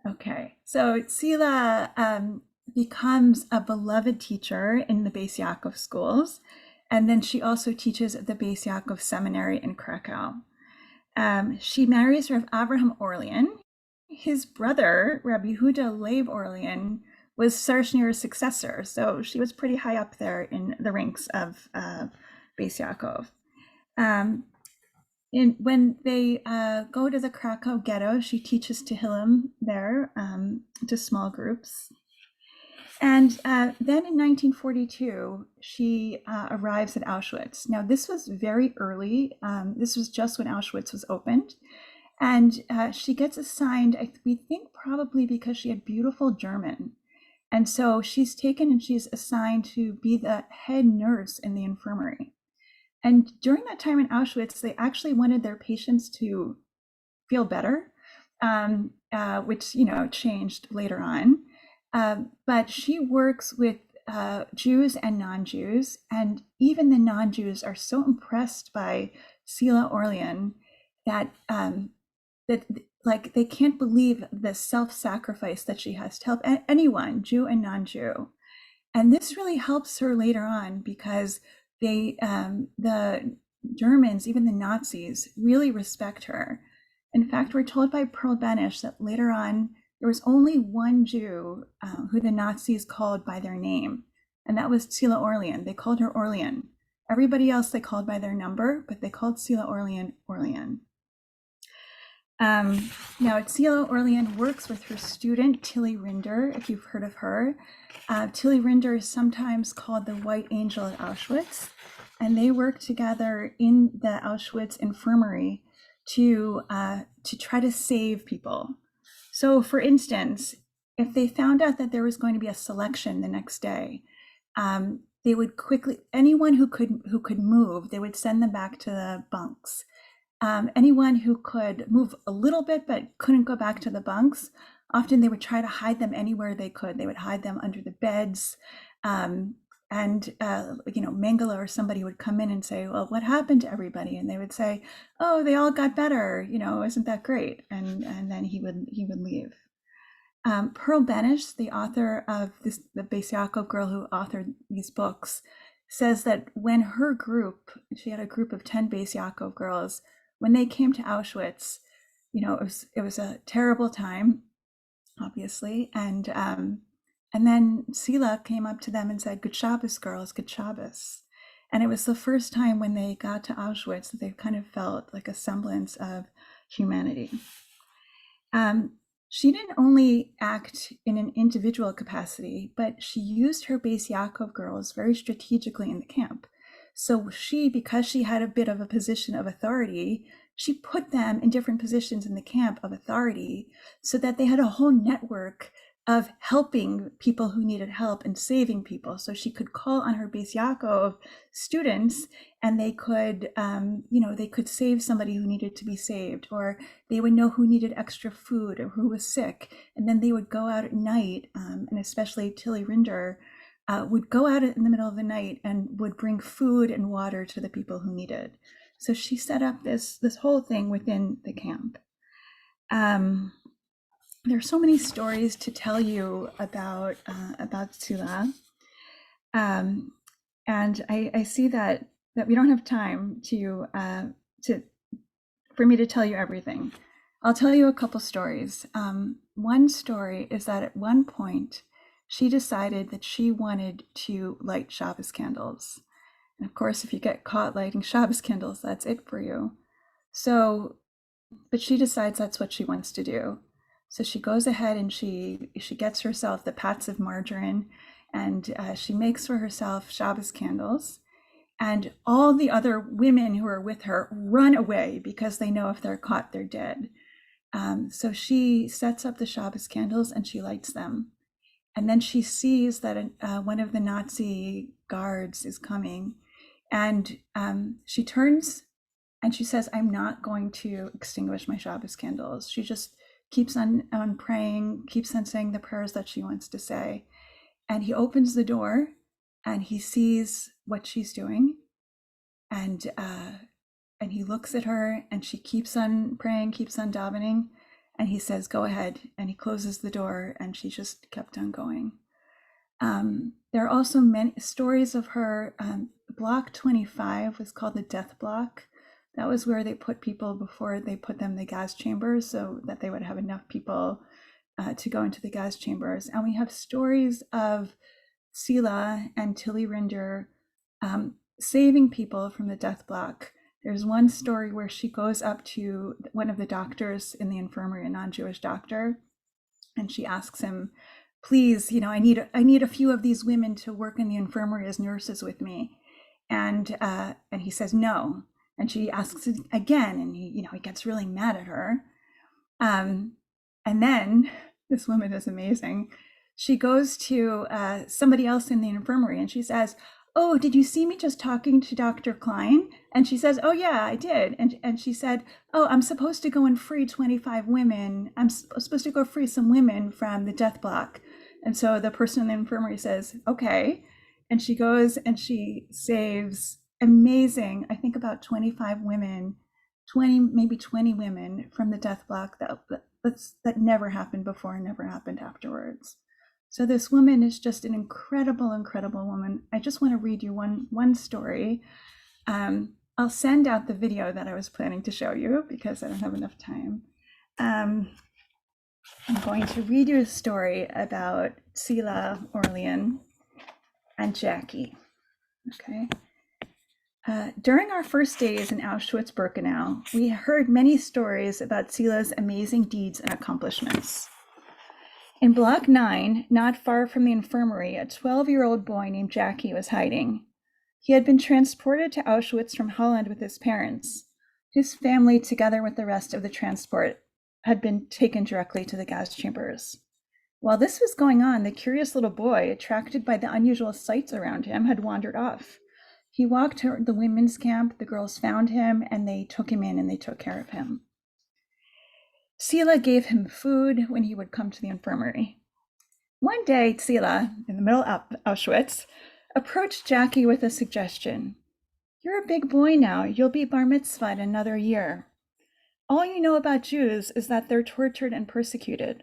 Speaker 2: Okay, so Tzila becomes a beloved teacher in the Beis Yaakov schools, and then she also teaches at the Beis Yaakov Seminary in Krakow. She marries Rav Avraham Orlean. His brother, Rabbi Yehuda Leib Orlean, was Sarah Schneer's successor, so she was pretty high up there in the ranks of Beis Yaakov. When they go to the Krakow ghetto, she teaches Tehillim there to small groups. And then in 1942, she arrives at Auschwitz. Now, this was very early. This was just when Auschwitz was opened. And she gets assigned, we think probably because she had beautiful German. And so she's taken and she's assigned to be the head nurse in the infirmary. And during that time in Auschwitz, they actually wanted their patients to feel better, which, changed later on. But she works with Jews and non-Jews, and even the non-Jews are so impressed by Tzila Orlean that they can't believe the self-sacrifice that she has to help anyone, Jew and non-Jew. And this really helps her later on because the Germans, even the Nazis, really respect her. In fact, we're told by Pearl Benish that later on, there was only one Jew who the Nazis called by their name, and that was Tzila Orlean. They called her Orlean. Everybody else they called by their number, but they called Tzila Orlean Orlean. Now, Tzila Orlean works with her student, Tilly Rinder, if you've heard of her. Tilly Rinder is sometimes called the White Angel at Auschwitz, and they work together in the Auschwitz infirmary to try to save people. So, for instance, if they found out that there was going to be a selection the next day, they would quickly, anyone who could move, they would send them back to the bunks. Anyone who could move a little bit but couldn't go back to the bunks, often they would try to hide them anywhere they could. They would hide them under the beds. Mengele or somebody would come in and say, well, what happened to everybody? And they would say, oh, they all got better. Isn't that great? And then he would leave. Pearl Benish, the author of the Beis Yaakov girl who authored these books, says that when her group, she had a group of 10 Beis Yaakov girls, when they came to Auschwitz, it was a terrible time, obviously. And then Tzila came up to them and said, "Good Shabbos, girls, good Shabbos." And it was the first time when they got to Auschwitz that they kind of felt like a semblance of humanity. She didn't only act in an individual capacity, but she used her Beis Yaakov girls very strategically in the camp. So she, because she had a bit of a position of authority, she put them in different positions in the camp of authority so that they had a whole network of helping people who needed help and saving people. So she could call on her Beis Yaakov students, and they could, they could save somebody who needed to be saved, or they would know who needed extra food or who was sick. And then they would go out at night, and especially Tilly Rinder would go out in the middle of the night and would bring food and water to the people who needed. So she set up this whole thing within the camp. There's so many stories to tell you about Tzila, and I see that we don't have time for me to tell you everything. I'll tell you a couple stories. One story is that at one point she decided that she wanted to light Shabbos candles. And of course, if you get caught lighting Shabbos candles, that's it for you. But she decides that's what she wants to do. So she goes ahead and she gets herself the pats of margarine, and she makes for herself Shabbos candles. And all the other women who are with her run away because they know if they're caught, they're dead. So she sets up the Shabbos candles and she lights them. And then she sees that one of the Nazi guards is coming, and she turns and she says, "I'm not going to extinguish my Shabbos candles." She just keeps on praying, keeps on saying the prayers that she wants to say. And he opens the door and he sees what she's doing. And he looks at her and she keeps on praying, keeps on davening. And he says, "Go ahead." And he closes the door and she just kept on going. There are also many stories of her. Block 25 was called the death block. That was where they put people before they put them in the gas chambers so that they would have enough people to go into the gas chambers. And we have stories of Tzila and Tilly Rinder saving people from the death block. There's one story where she goes up to one of the doctors in the infirmary, a non-Jewish doctor, and she asks him, "Please, I need a few of these women to work in the infirmary as nurses with me." And he says no. And she asks it again, and he gets really mad at her. And then this woman is amazing. She goes to somebody else in the infirmary and she says, "Oh, did you see me just talking to Dr. Klein?" And she says, "Oh yeah, I did." And she said, "Oh, I'm supposed to go and free 25 women. I'm supposed to go free some women from the death block." And so the person in the infirmary says, "Okay." And she goes and she saves amazing, I think about 25 women, 20 women from the death block that never happened before, never happened afterwards. So this woman is just an incredible, incredible woman. I just want to read you one story. I'll send out the video that I was planning to show you because I don't have enough time. I'm going to read you a story about Tzila Orlean and Jackie. Okay. During our first days in Auschwitz-Birkenau, we heard many stories about Tzila's amazing deeds and accomplishments. In Block 9, not far from the infirmary, a 12-year-old boy named Jackie was hiding. He had been transported to Auschwitz from Holland with his parents. His family, together with the rest of the transport, had been taken directly to the gas chambers. While this was going on, the curious little boy, attracted by the unusual sights around him, had wandered off. He walked to the women's camp, the girls found him, and they took him in and they took care of him. Tzila gave him food when he would come to the infirmary. One day, Tzila, in the middle of Auschwitz, approached Jackie with a suggestion. "You're a big boy now. You'll be bar mitzvah in another year. All you know about Jews is that they're tortured and persecuted.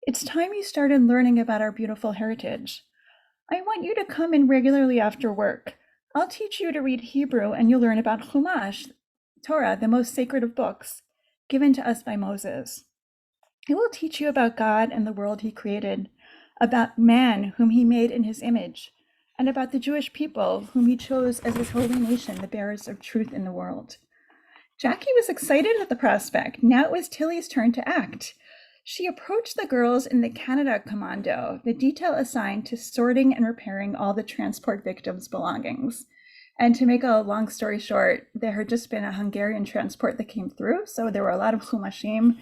Speaker 2: It's time you started learning about our beautiful heritage. I want you to come in regularly after work. I'll teach you to read Hebrew and you'll learn about Chumash, Torah, the most sacred of books, given to us by Moses. It will teach you about God and the world he created, about man whom he made in his image, and about the Jewish people whom he chose as his holy nation, the bearers of truth in the world." Jackie was excited at the prospect. Now it was Tilly's turn to act. She approached the girls in the Canada Commando, the detail assigned to sorting and repairing all the transport victims' belongings. And to make a long story short, there had just been a Hungarian transport that came through. So there were a lot of Chumashim,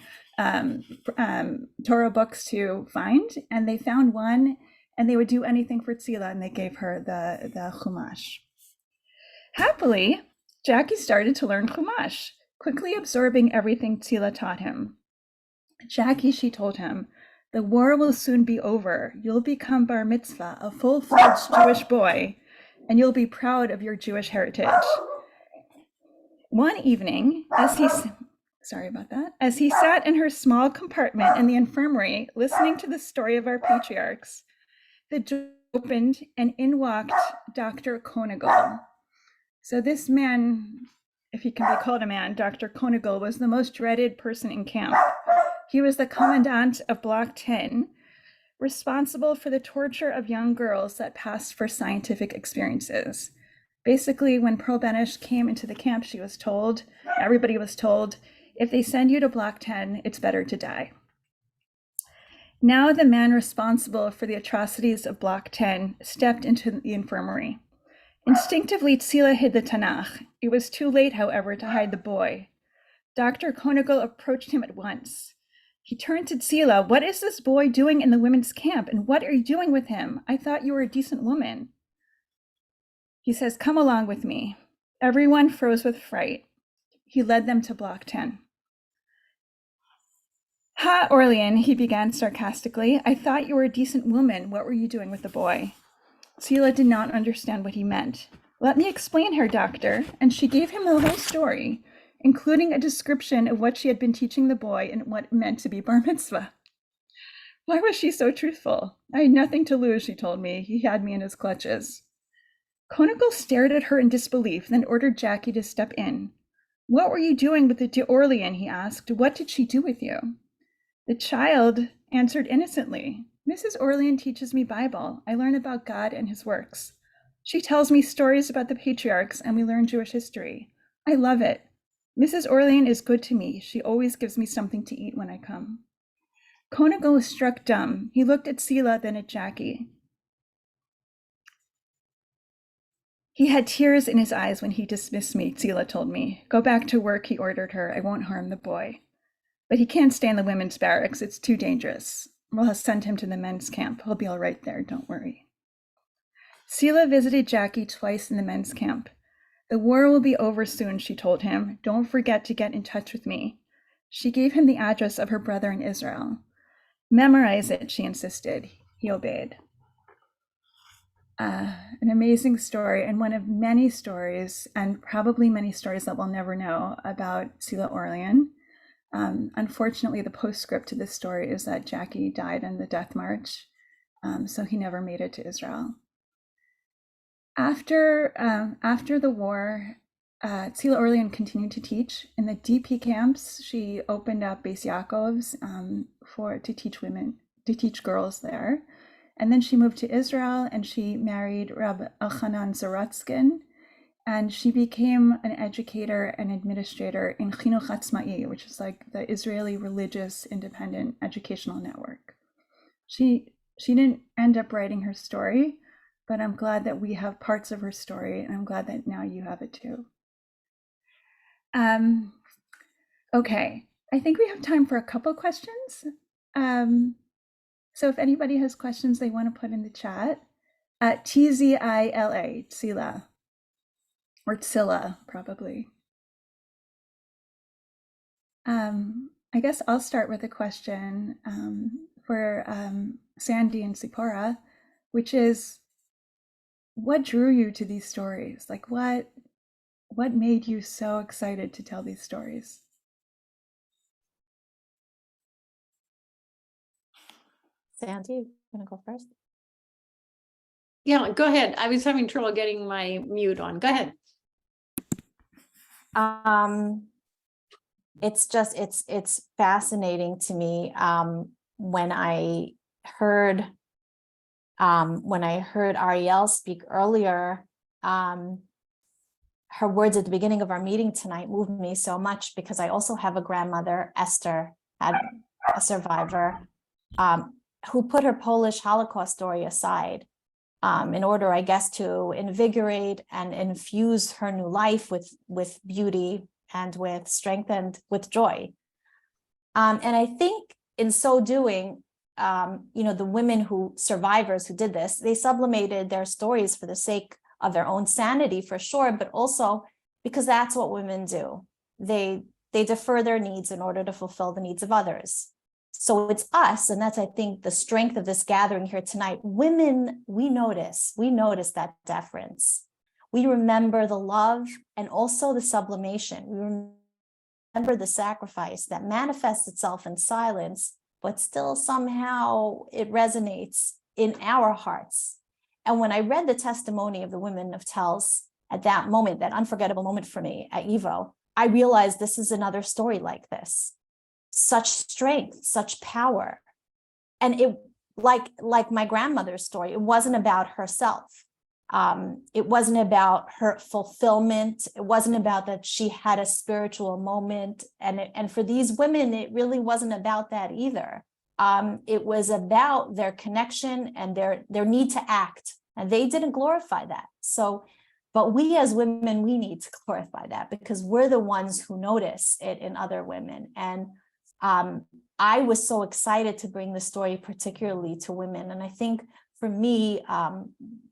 Speaker 2: Torah books to find. And they found one, and they would do anything for Tzila, and they gave her the Chumash. Happily, Jackie started to learn Chumash, quickly absorbing everything Tzila taught him. Jackie, she told him, the war will soon be over. You'll become bar mitzvah, a full-fledged Jewish boy, and you'll be proud of your Jewish heritage. One evening, as he sat in her small compartment in the infirmary, listening to the story of our patriarchs, the door opened and in walked Dr. Konigal. So this man, if he can be called a man, Dr. Konigal, was the most dreaded person in camp. He was the commandant of Block 10, responsible for the torture of young girls that passed for scientific experiences. Basically, when Pearl Benish came into the camp, everybody was told, if they send you to Block 10, it's better to die. Now the man responsible for the atrocities of Block 10 stepped into the infirmary. Instinctively, Tzila hid the Tanakh. It was too late, however, to hide the boy. Dr. Konigal approached him at once. He turned to Tzila. What is this boy doing in the women's camp, and what are you doing with him? I thought you were a decent woman. He says, come along with me. Everyone froze with fright. He led them to Block 10. Ha, Orlean, he began sarcastically. I thought you were a decent woman. What were you doing with the boy? Tzila did not understand what he meant. Let me explain, Herr Doctor, and she gave him the whole story, including a description of what she had been teaching the boy and what it meant to be bar mitzvah. Why was she so truthful? I had nothing to lose, she told me. He had me in his clutches. Konigal stared at her in disbelief, then ordered Jackie to step in. What were you doing with the Orlean? He asked. What did she do with you? The child answered innocently. Mrs. Orlean teaches me Bible. I learn about God and his works. She tells me stories about the patriarchs, and we learn Jewish history. I love it. Mrs. Orlean is good to me. She always gives me something to eat when I come. Konigal was struck dumb. He looked at Tzila, then at Jackie. He had tears in his eyes when he dismissed me, Tzila told me. Go back to work, he ordered her. I won't harm the boy. But he can't stay in the women's barracks. It's too dangerous. We'll send him to the men's camp. He'll be all right there, don't worry. Tzila visited Jackie twice in the men's camp. The war will be over soon, she told him. Don't forget to get in touch with me. She gave him the address of her brother in Israel. Memorize it, she insisted. He obeyed. An amazing story, and one of many stories, and probably many stories that we'll never know about Tzila Orlean. Unfortunately, the postscript to this story is that Jackie died in the death march, so he never made it to Israel. After the war, Tzila Orlean continued to teach in the DP camps. She opened up Beis Yaakov's to teach girls there, and then she moved to Israel and she married Rabbi Elchanan Sorotzkin. And she became an educator and administrator in Chinuch Atzma'i, which is like the Israeli religious independent educational network. She didn't end up writing her story, but I'm glad that we have parts of her story, and I'm glad that now you have it too. Okay, I think we have time for a couple questions. So if anybody has questions they want to put in the chat, Tzila, Tzila. Or Tzila, probably. I guess I'll start with a question for Sandy and Tzipora, which is, what drew you to these stories? Like, what made you so excited to tell these stories?
Speaker 5: Sandy, you want to go first?
Speaker 3: Yeah, go ahead. I was having trouble getting my mute on. Go ahead.
Speaker 5: It's fascinating to me when I heard Ariel speak earlier. Her words at the beginning of our meeting tonight moved me so much, because I also have a grandmother, Esther, a survivor, who put her Polish Holocaust story aside in order, I guess, to invigorate and infuse her new life with beauty and with strength and with joy. And I think in so doing, the women survivors who did this, they sublimated their stories for the sake of their own sanity, for sure, but also because that's what women do. They defer their needs in order to fulfill the needs of others. So it's us, and that's, I think, the strength of this gathering here tonight. Women, we notice that deference. We remember the love and also the sublimation. We remember the sacrifice that manifests itself in silence, but still somehow it resonates in our hearts. And when I read the testimony of the women of Tels at that moment, that unforgettable moment for me at YIVO, I realized this is another story like this. Such strength, such power. And it, like my grandmother's story, it wasn't about herself. It wasn't about her fulfillment. It wasn't about that she had a spiritual moment. And for these women, it really wasn't about that either. It was about their connection and their need to act. And they didn't glorify that. But we as women, we need to glorify that because we're the ones who notice it in other women. And I was so excited to bring the story particularly to women. And I think for me,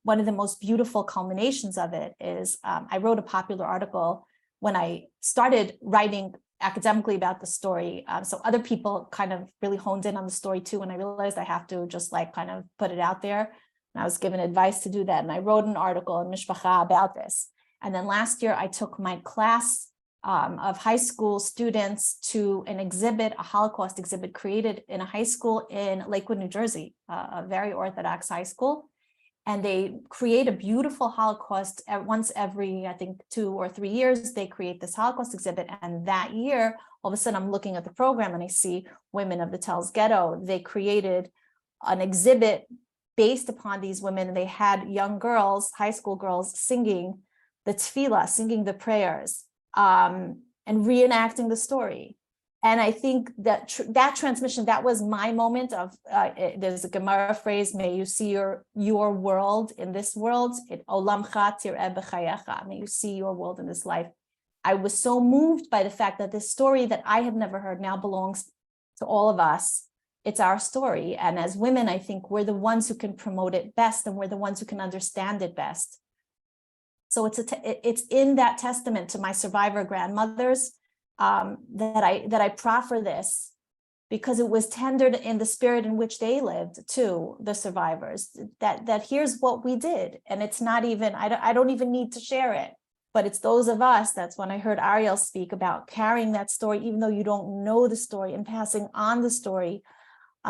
Speaker 5: one of the most beautiful culminations of it is I wrote a popular article when I started writing academically about the story. So other people kind of really honed in on the story too. And I realized I have to just kind of put it out there. And I was given advice to do that. And I wrote an article in Mishpacha about this. And then last year I took my class of high school students to an exhibit, a Holocaust exhibit created in a high school in Lakewood, New Jersey, a very Orthodox high school. And they create a beautiful Holocaust once every, I think, 2 or 3 years, they create this Holocaust exhibit. And that year, all of a sudden I'm looking at the program and I see women of the Tels ghetto. They created an exhibit based upon these women. And they had young girls, high school girls, singing the tefillah, singing the prayers. And reenacting the story. And I think that that transmission, that was my moment of, there's a Gemara phrase, may you see your world in this world, olamcha tireh b'chayecha, may you see your world in this life. I was so moved by the fact that this story that I had never heard now belongs to all of us. It's our story. And as women, I think we're the ones who can promote it best and we're the ones who can understand it best. So it's in that testament to my survivor grandmothers that I proffer this, because it was tendered in the spirit in which they lived to the survivors, that here's what we did. And it's not even, I don't even need to share it, but it's those of us. That's when I heard Ariel speak about carrying that story, even though you don't know the story, and passing on the story.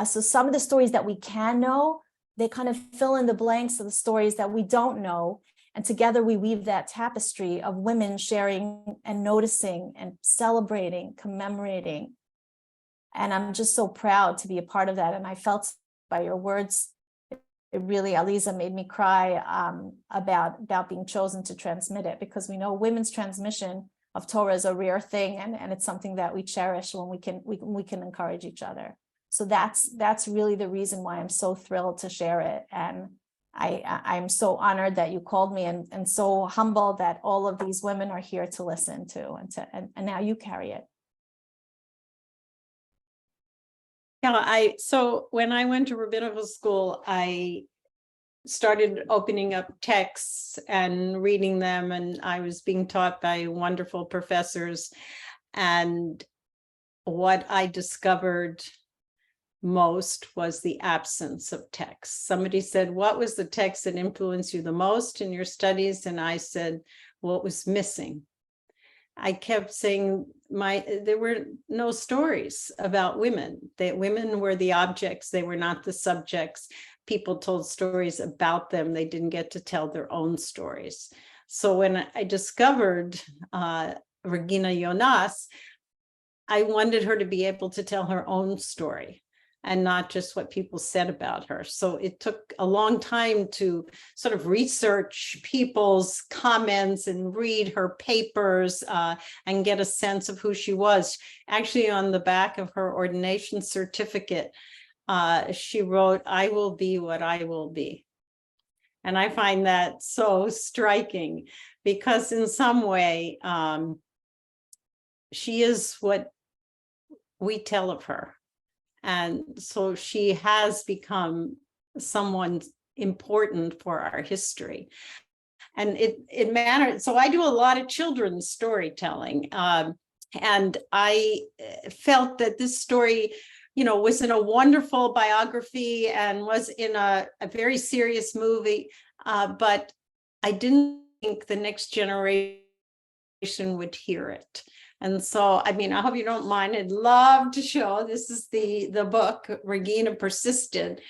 Speaker 5: So some of the stories that we can know, they kind of fill in the blanks of the stories that we don't know. And together we weave that tapestry of women sharing and noticing and celebrating, commemorating. And I'm just so proud to be a part of that. And I felt by your words, it really, Aliza, made me cry about being chosen to transmit it, because we know women's transmission of Torah is a rare thing, and it's something that we cherish when we can encourage each other. So that's really the reason why I'm so thrilled to share it. And I'm so honored that you called me, and so humbled that all of these women are here to listen to, and now you carry it.
Speaker 3: Yeah, so when I went to rabbinical school, I started opening up texts and reading them, and I was being taught by wonderful professors. And what I discovered most was the absence of text. Somebody said, what was the text that influenced you the most in your studies? And I said, what was missing? I kept saying there were no stories about women. That women were the objects, they were not the subjects. People told stories about them. They didn't get to tell their own stories. So when I discovered Regina Jonas, I wanted her to be able to tell her own story, and not just what people said about her. So it took a long time to sort of research people's comments and read her papers and get a sense of who she was. Actually, on the back of her ordination certificate, she wrote, "I will be what I will be." And I find that so striking because in some way, she is what we tell of her. And so she has become someone important for our history. And it matters. So I do a lot of children's storytelling. And I felt that this story, was in a wonderful biography and was in a very serious movie. But I didn't think the next generation would hear it. And so, I hope you don't mind. I'd love to show, this is the book, Regina Persisted,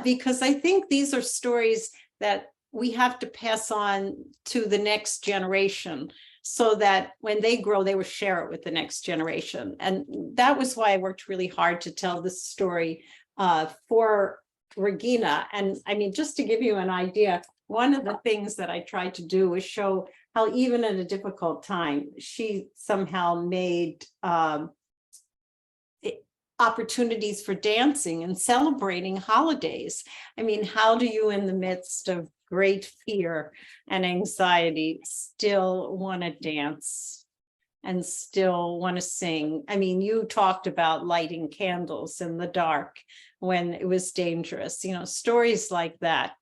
Speaker 3: because I think these are stories that we have to pass on to the next generation so that when they grow, they will share it with the next generation. And that was why I worked really hard to tell this story for Regina. And just to give you an idea, one of the things that I tried to do was show how even in a difficult time, she somehow made opportunities for dancing and celebrating holidays. How do you, in the midst of great fear and anxiety, still want to dance and still want to sing? You talked about lighting candles in the dark when it was dangerous. Stories like that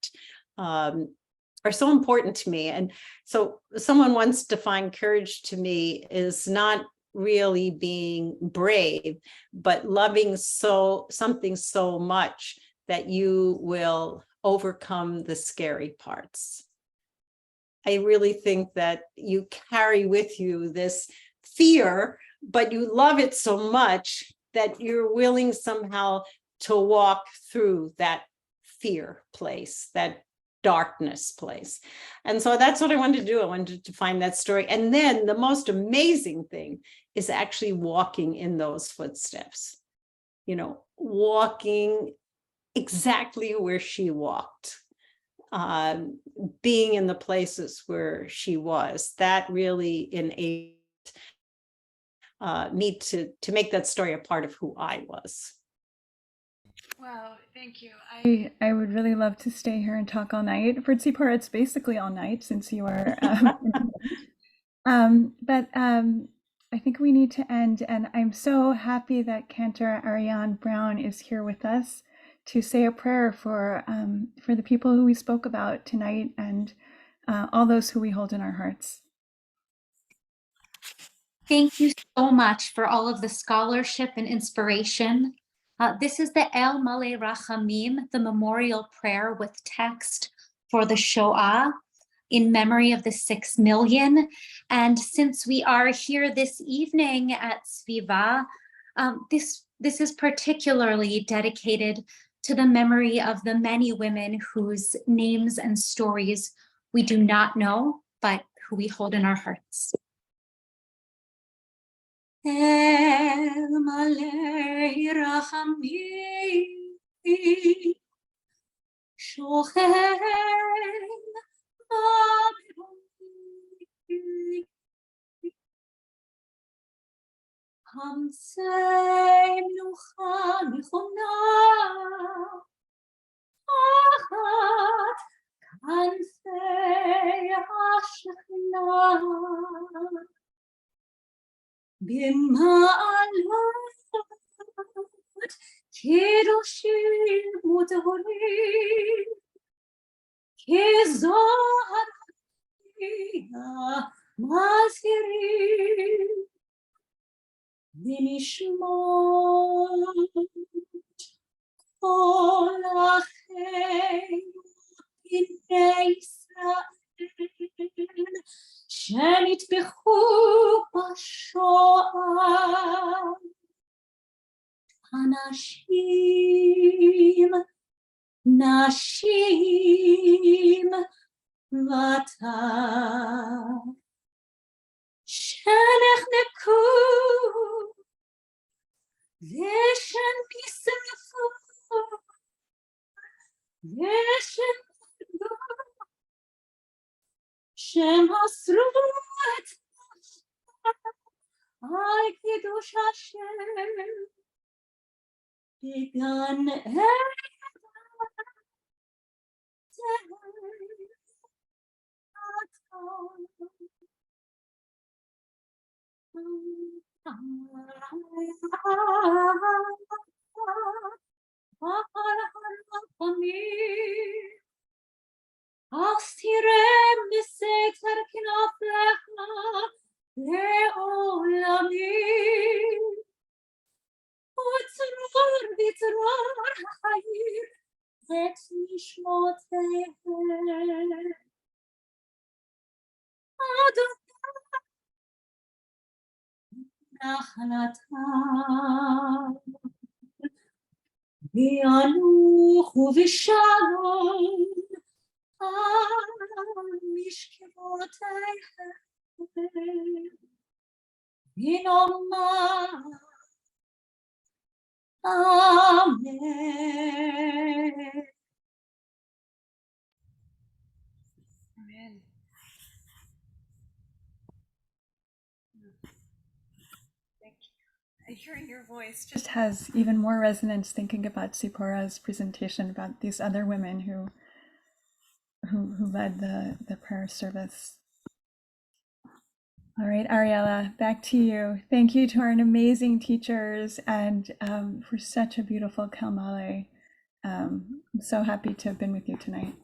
Speaker 3: are so important to me. And so someone once defined courage to me is not really being brave, but loving something so much that you will overcome the scary parts. I really think that you carry with you this fear, but you love it so much that you're willing somehow to walk through that fear place, that darkness place. And so that's what I wanted to do. I wanted to find that story. And then the most amazing thing is actually walking in those footsteps, walking exactly where she walked, being in the places where she was. That really enabled me to make that story a part of who I was.
Speaker 2: Wow, thank you. I would really love to stay here and talk all night. For Tzipora, it's basically all night since you are. But I think we need to end, and I'm so happy that Cantor Ariane Brown is here with us to say a prayer for the people who we spoke about tonight and all those who we hold in our hearts.
Speaker 6: Thank you so much for all of the scholarship and inspiration. This is the El Malei Rachamim, the memorial prayer with text for the Shoah in memory of the 6 million. And since we are here this evening at SVIVAH, this is particularly dedicated to the memory of the many women whose names and stories we do not know, but who we hold in our hearts. El Malei Rachamim, Shochen Babylon, Hamsei Menucha Nechona, Achat Kanfei HaShechina, B'ma'alot Kedoshim U'Tehorim, Kezohar Mazkirim, V'nishmot Kol Acheinu B'nei Yisrael שנטבחו בשואה, אנשים, נשים וטף, שנחנקו ושנשרפו ושנפלו, שמסרו את על קידוש השם בגן עדן. אסירם בסתר כנפיך לעולמים, וצרור בצרור החיים את נשמותיהם. אדוני נחלתם, וינוחו בשלום משכבותיהם, ונאמר אמן.
Speaker 2: Amen. Thank you. Hearing your voice just has even more resonance thinking about Tzipora's presentation about these other women who led the prayer service. All right, Ariella, back to you. Thank you to our amazing teachers and for such a beautiful Kalmale. I'm so happy to have been with you tonight.